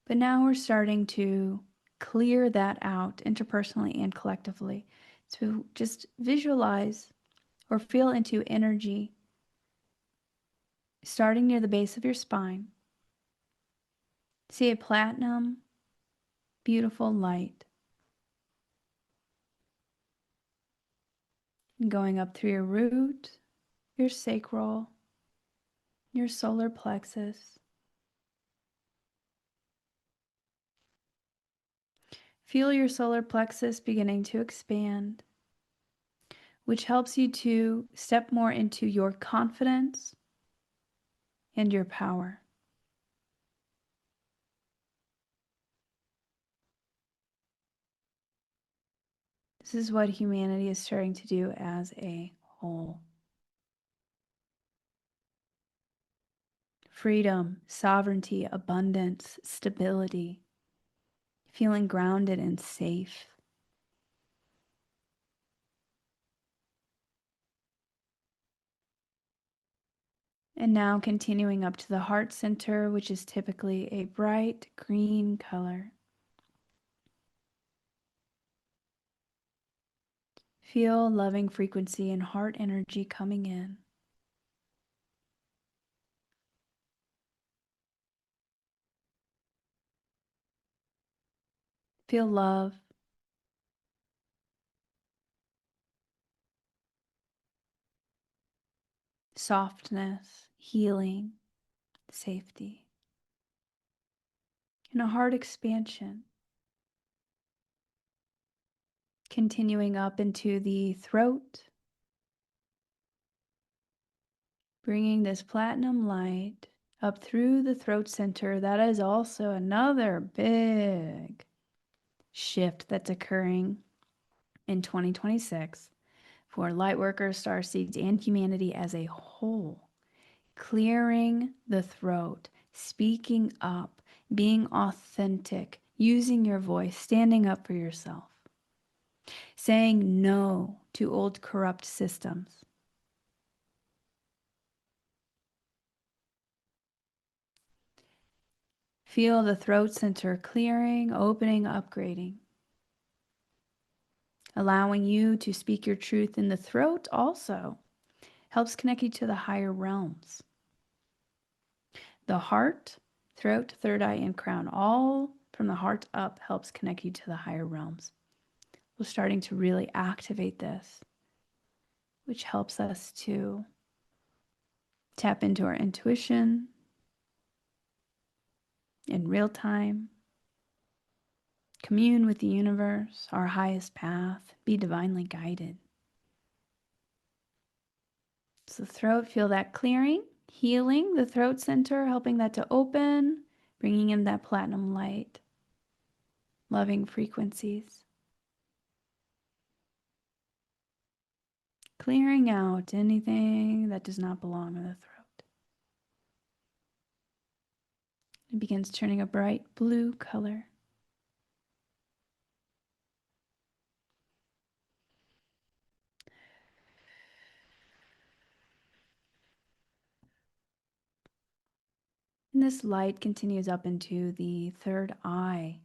[SPEAKER 1] But now we're starting to clear that out interpersonally and collectively. So just visualize or feel into energy starting near the base of your spine. See a platinum, beautiful light going up through your root, your sacral, your solar plexus. Feel your solar plexus beginning to expand, which helps you to step more into your confidence and your power. This is what humanity is starting to do as a whole. Freedom, sovereignty, abundance, stability, feeling grounded and safe. And now continuing up to the heart center, which is typically a bright green color. Feel loving frequency and heart energy coming in. Feel love. Softness, healing, safety, and a heart expansion. Continuing up into the throat, bringing this platinum light up through the throat center. That is also another big shift that's occurring in 2026 for lightworkers, starseeds, and humanity as a whole. Clearing the throat, speaking up, being authentic, using your voice, standing up for yourself, saying no to old corrupt systems. Feel the throat center clearing, opening, upgrading, allowing you to speak your truth in the throat also helps connect you to the higher realms. The heart, throat, third eye, and crown, all from the heart up, helps connect you to the higher realms. We're starting to really activate this, which helps us to tap into our intuition in real time, commune with the universe, our highest path, be divinely guided. So the throat, feel that clearing, healing the throat center, helping that to open, bringing in that platinum light, loving frequencies. Clearing out anything that does not belong in the throat. It begins turning a bright blue color. And this light continues up into the third eye,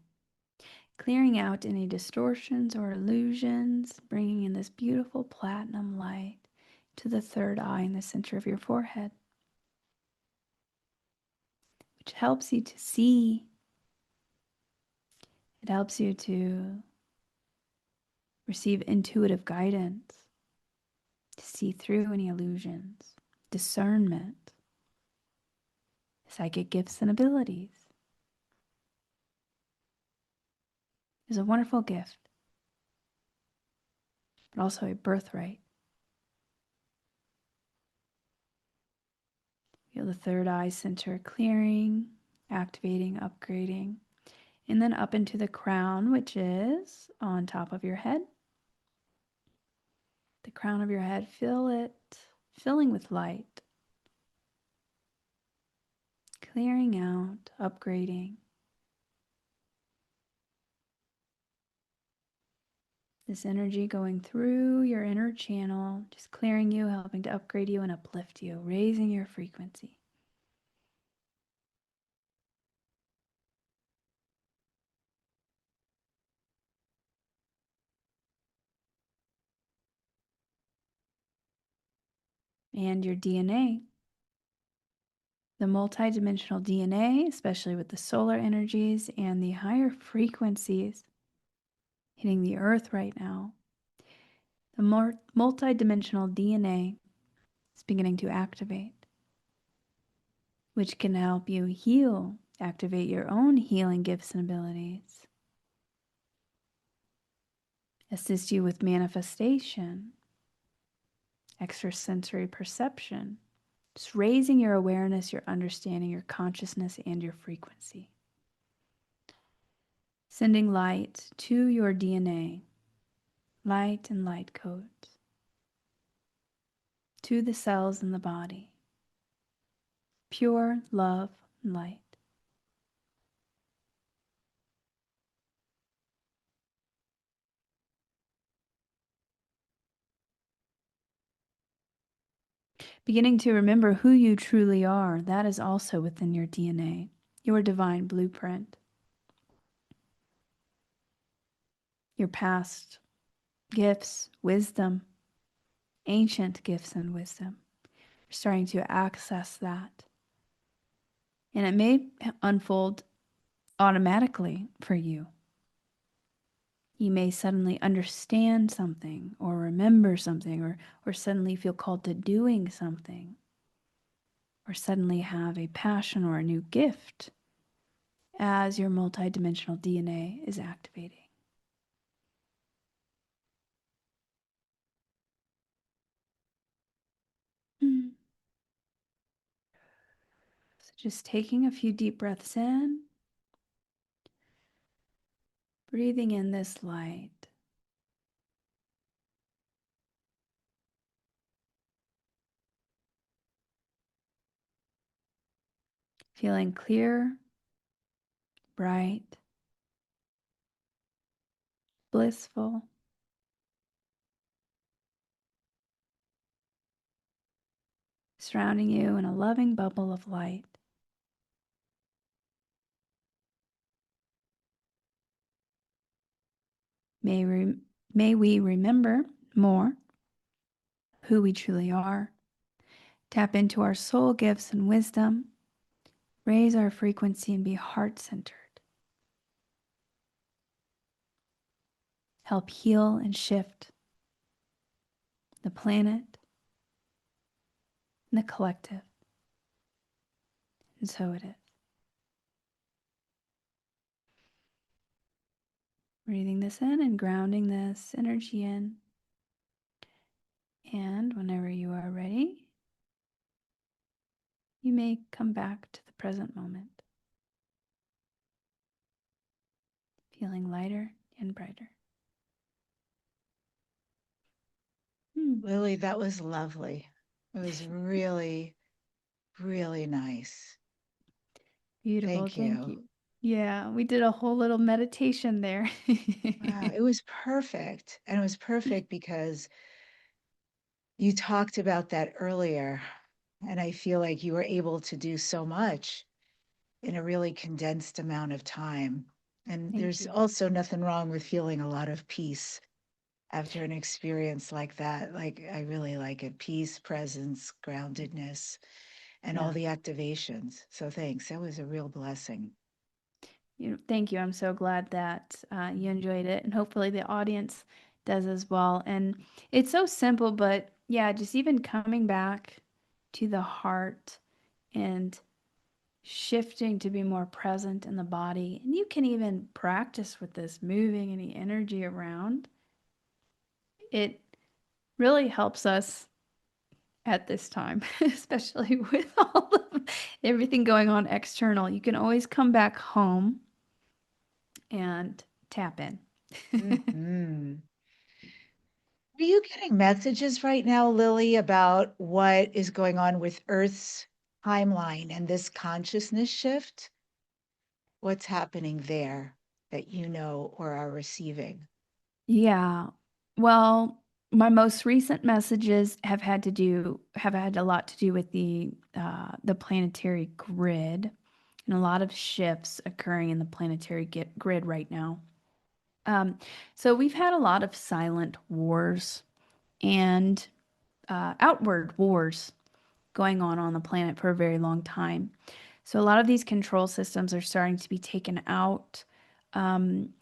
[SPEAKER 1] clearing out any distortions or illusions, bringing in this beautiful platinum light to the third eye in the center of your forehead, which helps you to see. It helps you to receive intuitive guidance, to see through any illusions, discernment, psychic gifts and abilities. Is a wonderful gift, but also a birthright. Feel the third eye center clearing, activating, upgrading, and then up into the crown, which is on top of your head. The crown of your head, feel it filling with light, clearing out, upgrading. This energy going through your inner channel, just clearing you, helping to upgrade you and uplift you, raising your frequency. And your DNA. The multidimensional DNA, especially with the solar energies and the higher frequencies hitting the earth right now. The multidimensional DNA is beginning to activate, which can help you heal, activate your own healing gifts and abilities, assist you with manifestation, extrasensory perception, just raising your awareness, your understanding, your consciousness, and your frequency. Sending light to your DNA, light and light codes, to the cells in the body, pure love and light. Beginning to remember who you truly are, that is also within your DNA, your divine blueprint, your past gifts, wisdom, ancient gifts and wisdom. You're starting to access that. And it may unfold automatically for you. You may suddenly understand something or remember something or suddenly feel called to doing something or suddenly have a passion or a new gift as your multidimensional DNA is activating. So just taking a few deep breaths in, breathing in this light. Feeling clear, bright, blissful, surrounding you in a loving bubble of light. May we remember more who we truly are, tap into our soul gifts and wisdom, raise our frequency and be heart-centered. Help heal and shift the planet and the collective. And so it is. Breathing this in and grounding this energy in. And whenever you are ready, you may come back to the present moment, feeling lighter and brighter.
[SPEAKER 3] Lily, that was lovely. It was really, really nice.
[SPEAKER 1] Beautiful.
[SPEAKER 3] Thank
[SPEAKER 1] Thank
[SPEAKER 3] you.
[SPEAKER 1] you. Yeah, we did a whole little meditation there.
[SPEAKER 3] Wow, it was perfect. And it was perfect because you talked about that earlier. And I feel like you were able to do so much in a really condensed amount of time. And
[SPEAKER 1] Thank
[SPEAKER 3] there's
[SPEAKER 1] you.
[SPEAKER 3] also nothing wrong with feeling a lot of peace after an experience like that. Like, I really like it. Peace, presence, groundedness, and all the activations. So thanks. That was a real blessing.
[SPEAKER 1] Thank you. I'm so glad that you enjoyed it, and hopefully the audience does as well. And it's so simple, but yeah, just even coming back to the heart and shifting to be more present in the body. And you can even practice with this, moving any energy around. It really helps us at this time, especially with all of everything going on external. You can always come back home and tap in.
[SPEAKER 3] Mhm. Are you getting messages right now, Lily, about what is going on with Earth's timeline and this consciousness shift? What's happening there that you know or are receiving?
[SPEAKER 1] Yeah. Well, my most recent messages have had a lot to do with the planetary grid and a lot of shifts occurring in the planetary grid right now. Um, so we've had a lot of silent wars and outward wars going on the planet for a very long time. So a lot of these control systems are starting to be taken out. Um,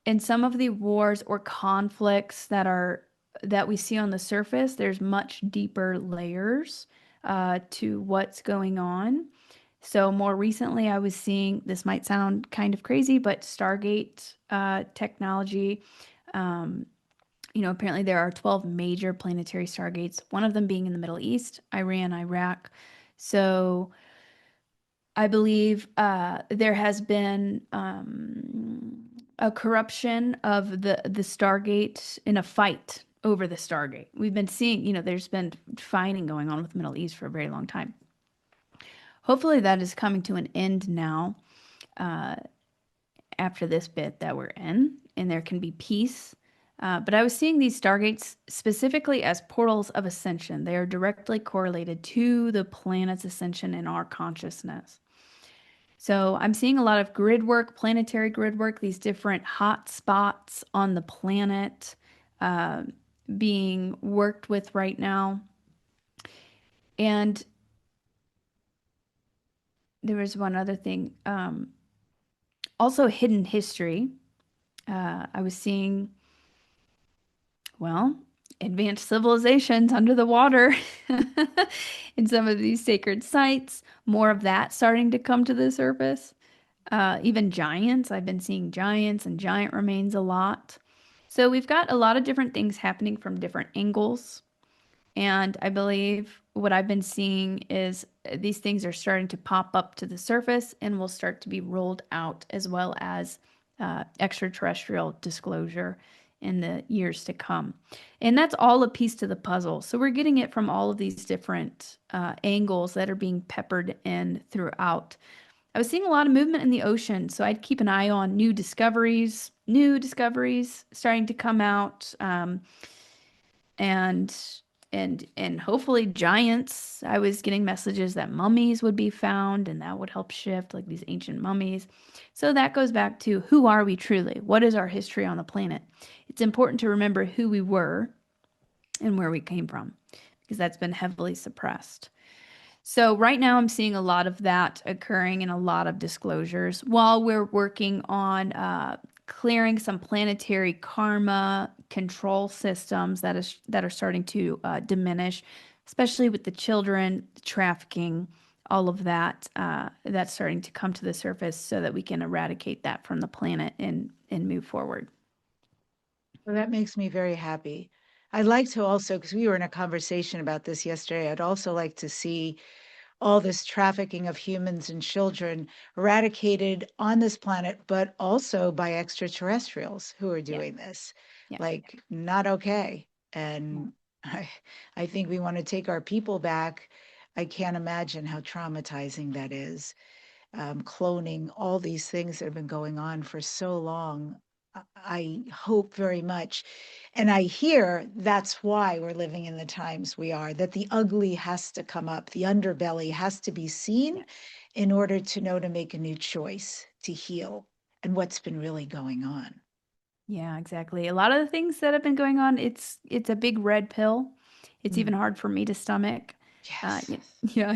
[SPEAKER 1] in some of the wars or conflicts that we see on the surface, there's much deeper layers to what's going on. So more recently, I was seeing, this might sound kind of crazy, but Stargate technology. Um, Apparently there are 12 major planetary stargates, one of them being in the Middle East, Iran, Iraq. So I believe there has been a corruption of the Stargate in a fight over the Stargate. We've been seeing, there's been fighting going on with the Middle East for a very long time. Hopefully that is coming to an end now uh, after this bit that we're in, and there can be peace. But I was seeing these stargates specifically as portals of ascension. They are directly correlated to the planet's ascension in our consciousness. So I'm seeing a lot of grid work, planetary grid work, these different hot spots on the planet uh, being worked with right now. And there was one other thing, also hidden history. I was seeing, well, advanced civilizations under the water in some of these sacred sites, more of that starting to come to the surface. Even giants, I've been seeing giants and giant remains a lot. So we've got a lot of different things happening from different angles. And I believe what I've been seeing is these things are starting to pop up to the surface and will start to be rolled out, as well as extraterrestrial disclosure in the years to come. And that's all a piece to the puzzle. So we're getting it from all of these different angles that are being peppered in throughout. I was seeing a lot of movement in the ocean, so I'd keep an eye on new discoveries starting to come out, and and hopefully giants. I was getting messages that mummies would be found, and that would help shift, like these ancient mummies. So that goes back to who are we truly? What is our history on the planet? It's important to remember who we were and where we came from, because that's been heavily suppressed. So right now I'm seeing a lot of that occurring and a lot of disclosures while we're working on clearing some planetary karma control systems that are starting to diminish, especially with the children, trafficking, all of that that's starting to come to the surface so that we can eradicate that from the planet and move forward.
[SPEAKER 3] Well, that makes me very happy. I'd like to also, because we were in a conversation about this yesterday, I'd also like to see all this trafficking of humans and children eradicated on this planet, but also by extraterrestrials who are
[SPEAKER 1] Yeah,
[SPEAKER 3] doing this.
[SPEAKER 1] yeah,
[SPEAKER 3] Like, not okay.
[SPEAKER 1] yeah.
[SPEAKER 3] And I think we want to take our people back. I can't imagine how traumatizing that is. Cloning, all these things that have been going on for so long. I hope very much. And I hear that's why we're living in the times we are, that the ugly has to come up, the underbelly has to be seen
[SPEAKER 1] Yes.
[SPEAKER 3] in order to know to make a new choice, to heal, and what's been really going on.
[SPEAKER 1] Yeah, exactly. A lot of the things that have been going on, it's a big red pill. It's even
[SPEAKER 3] Mm,
[SPEAKER 1] hard for me to stomach.
[SPEAKER 3] yes,
[SPEAKER 1] Yeah,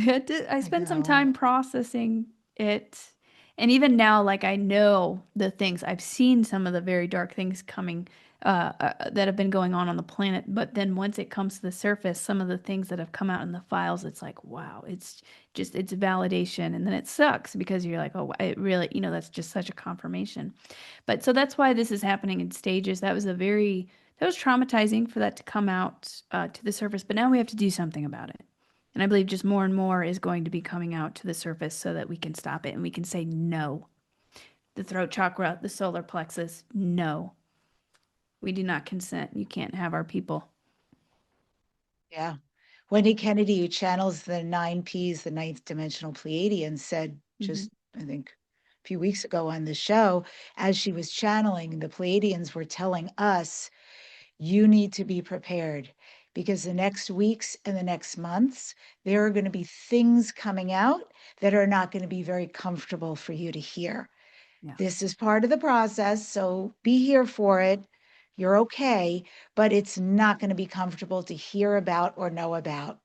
[SPEAKER 1] I
[SPEAKER 3] I
[SPEAKER 1] spent some
[SPEAKER 3] know.
[SPEAKER 1] time processing it. And even now, like I know the things, I've seen some of the very dark things coming that have been going on the planet. But then once it comes to the surface, some of the things that have come out in the files, it's like, wow, it's validation. And then it sucks because you're like, oh, it really, that's just such a confirmation. But so that's why this is happening in stages. That was traumatizing for that to come out to the surface, but now we have to do something about it. And I believe just more and more is going to be coming out to the surface so that we can stop it and we can say no. The throat chakra, the solar plexus, no. We do not consent. You can't have our people.
[SPEAKER 3] Yeah. Wendy Kennedy, who channels the 9Ps, the ninth dimensional Pleiadians, said just, I think, a few weeks ago on the show, as she was channeling, the Pleiadians were telling us, you need to be prepared because the next weeks and the next months, there are going to be things coming out that are not going to be very comfortable for you to hear.
[SPEAKER 1] Yeah.
[SPEAKER 3] This is part of the process, so be here for it. You're okay, but it's not going to be comfortable to hear about or know about.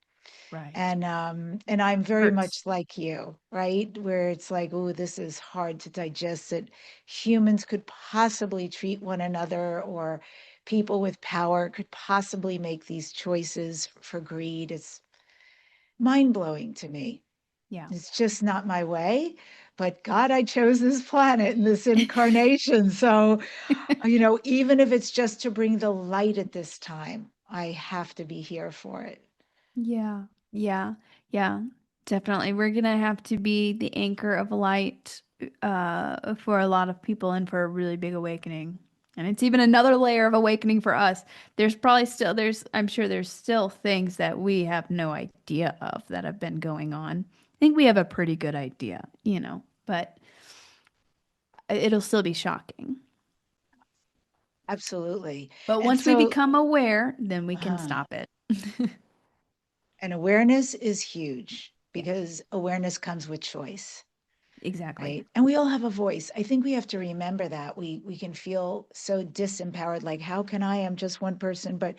[SPEAKER 1] Right.
[SPEAKER 3] And I'm very
[SPEAKER 1] Hurts.
[SPEAKER 3] much like you, right? Where it's like, oh, this is hard to digest, that humans could possibly treat one another, or people with power could possibly make these choices for greed. It's mind-blowing to me.
[SPEAKER 1] Yeah.
[SPEAKER 3] It's just not my way. But God, I chose this planet and this incarnation. So, even if it's just to bring the light at this time, I have to be here for it.
[SPEAKER 1] Yeah. Yeah. Yeah. Definitely. We're going to have to be the anchor of light for a lot of people and for a really big awakening. And it's even another layer of awakening for us. I'm sure there's still things that we have no idea of that have been going on. I think we have a pretty good idea, but it'll still be shocking.
[SPEAKER 3] Absolutely.
[SPEAKER 1] But
[SPEAKER 3] And
[SPEAKER 1] once we
[SPEAKER 3] so,
[SPEAKER 1] become aware, then we can
[SPEAKER 3] uh,
[SPEAKER 1] stop it.
[SPEAKER 3] and awareness is huge
[SPEAKER 1] Yeah,
[SPEAKER 3] because awareness comes with choice,
[SPEAKER 1] exactly.
[SPEAKER 3] right? And we all have a voice. I think we have to remember that. We can feel so disempowered, like, how can I? I'm just one person, but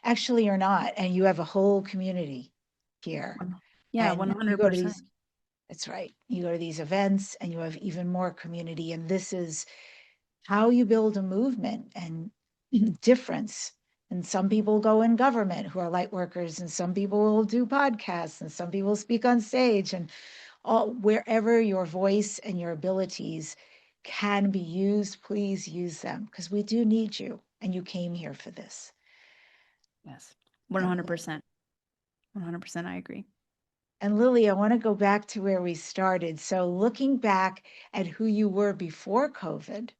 [SPEAKER 3] actually you're not. And you have a whole community here.
[SPEAKER 1] Yeah,
[SPEAKER 3] And you go to
[SPEAKER 1] 100%.
[SPEAKER 3] these, that's right. You go to these events and you have even more community. And this is how you build a movement and difference. And some people go in government who are light workers, and some people will do podcasts, and some people speak on stage, and wherever your voice and your abilities can be used, please use them, because we do need you, and you came here for this.
[SPEAKER 1] Yes,
[SPEAKER 3] And
[SPEAKER 1] 100%. 100%, I agree.
[SPEAKER 3] And Lily, I want to go back to where we started. So, looking back at who you were before COVID,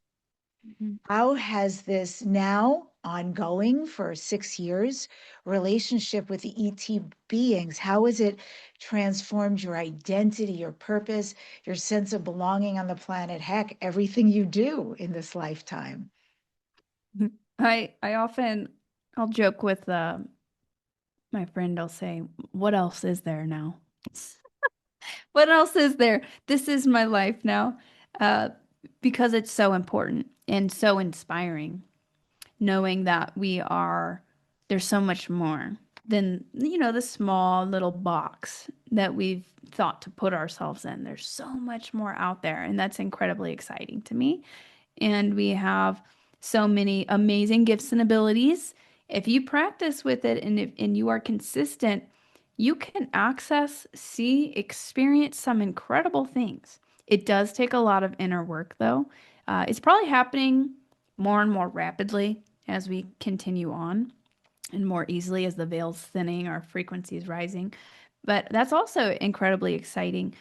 [SPEAKER 1] Mhm.
[SPEAKER 3] how has this now ongoing for 6 years relationship with the ET beings, how has it transformed your identity, your purpose, your sense of belonging on the planet? Heck, everything you do in this lifetime.
[SPEAKER 1] I'll joke with my friend. I'll say, "What else is there now? What else is there? This is my life now." Uh, because it's so important and so inspiring, knowing that there's so much more than, the small little box that we've thought to put ourselves in. There's so much more out there, and that's incredibly exciting to me. And we have so many amazing gifts and abilities. If you practice with it and you are consistent, you can access, see, experience some incredible things. It does take a lot of inner work, though. It's probably happening more and more rapidly as we continue on, and more easily as the veil's thinning, our frequency is rising. But that's also incredibly exciting.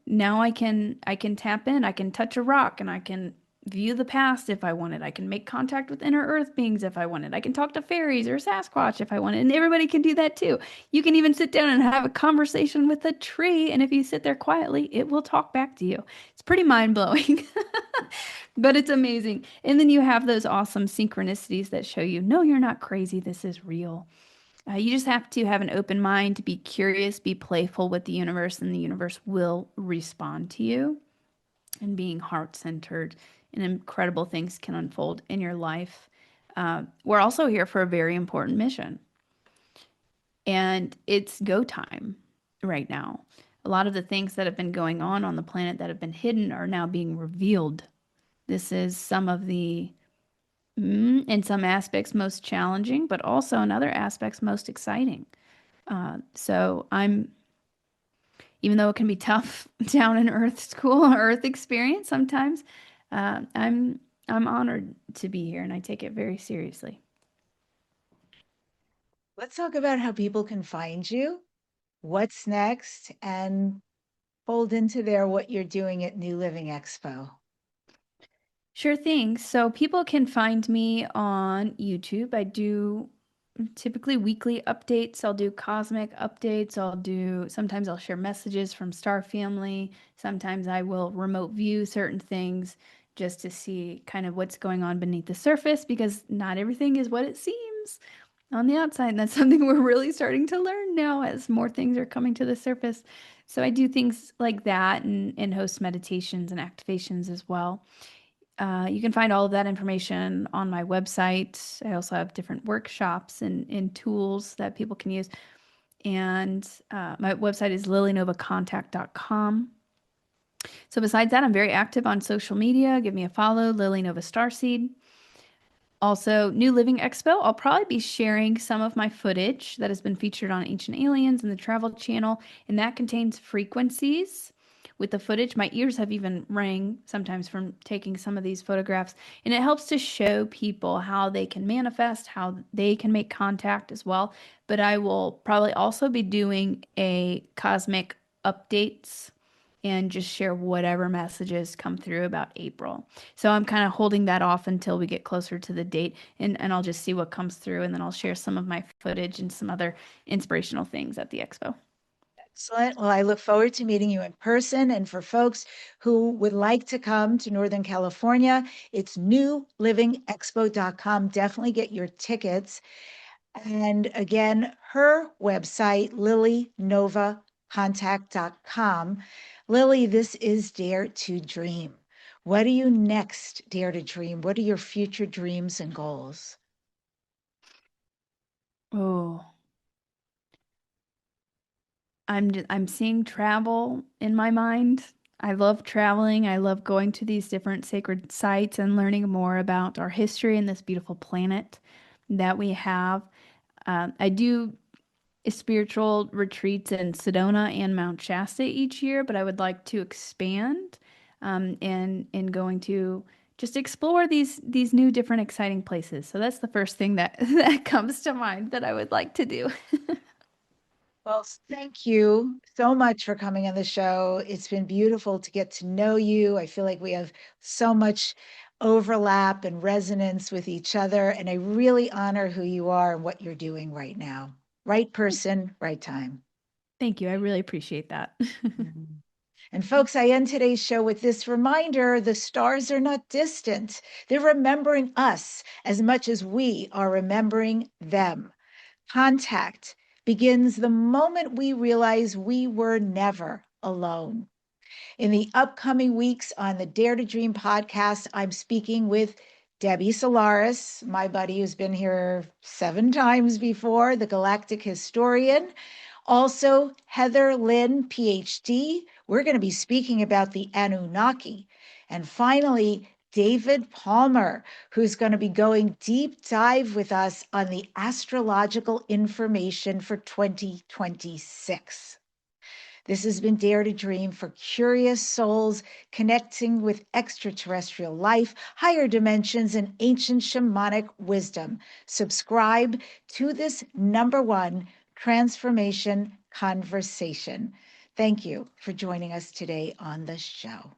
[SPEAKER 1] Now I can tap in, I can touch a rock, and I can view the past if I wanted. I can make contact with inner earth beings if I wanted. I can talk to fairies or Sasquatch if I wanted. And everybody can do that too. You can even sit down and have a conversation with a tree, and if you sit there quietly, it will talk back to you. It's pretty mind-blowing. But it's amazing. And then you have those awesome synchronicities that show you, no, you're not crazy. This is real. You just have to have an open mind, to be curious, be playful with the universe, and the universe will respond to you. And being heart centered, and incredible things can unfold in your life. We're also here for a very important mission, and it's go time right now. A lot of the things that have been going on the planet that have been hidden are now being revealed. This is some of the, in some aspects, most challenging, but also in other aspects, most exciting. So even though it can be tough down in Earth school, Earth experience sometimes, uh, I'm I'm honored to be here, and I take it very seriously.
[SPEAKER 3] Let's talk about how people can find you. what's next, and fold into there what you're doing at New Living Expo.
[SPEAKER 1] Sure thing. So people can find me on YouTube. I do typically weekly updates. I'll do cosmic updates. Sometimes I'll share messages from Star Family. Sometimes I will remote view certain things just to see kind of what's going on beneath the surface because not everything is what it seems on the outside. And that's something we're really starting to learn now as more things are coming to the surface. So I do things like that and host meditations and activations as well. You can find all of that information on my website. I also have different workshops and tools that people can use. And my website is lilynovacontact.com. So besides that, I'm very active on social media. Give me a follow, Lily Nova Starseed. Also, New Living Expo, I'll probably be sharing some of my footage that has been featured on Ancient Aliens and the Travel Channel, and that contains frequencies. With the footage, my ears have even rang sometimes from taking some of these photographs, and it helps to show people how they can manifest, how they can make contact as well. But I will probably also be doing a cosmic updates and just share whatever messages come through about April. So I'm kind of holding that off until we get closer to the date and I'll just see what comes through and then I'll share some of my footage and some other inspirational things at the expo.
[SPEAKER 3] Excellent. Well, I look forward to meeting you in person. And for folks who would like to come to Northern California, it's newlivingexpo.com. Definitely get your tickets. And again, her website, lilynovacontact.com. Lily, this is Dare to Dream. What are you next, Dare to Dream? What are your future dreams and goals?
[SPEAKER 1] Oh, I'm seeing travel in my mind. I love traveling. I love going to these different sacred sites and learning more about our history and this beautiful planet that we have. I do spiritual retreats in Sedona and Mount Shasta each year, but I would like to expand and going to just explore these new different exciting places. So that's the first thing that that comes to mind that I would like to do.
[SPEAKER 3] Well, thank you so much for coming on the show. It's been beautiful to get to know you. I feel like we have so much overlap and resonance with each other, and I really honor who you are and what you're doing right now. Right person, right time.
[SPEAKER 1] Thank you. I really appreciate that.
[SPEAKER 3] Mhm. And folks, I end today's show with this reminder: the stars are not distant. They're remembering us as much as we are remembering them. Contact begins the moment we realize we were never alone. In the upcoming weeks on the Dare to Dream podcast, I'm speaking with Debbie Solaris, my buddy who's been here 7 times before, the Galactic historian. Also, Heather Lynn, PhD. We're going to be speaking about the Anunnaki. And finally, David Palmer, who's going to be going deep dive with us on the astrological information for 2026. This has been Dare to Dream for curious souls connecting with extraterrestrial life, higher dimensions, and ancient shamanic wisdom. Subscribe to this #1 transformation conversation. Thank you for joining us today on the show.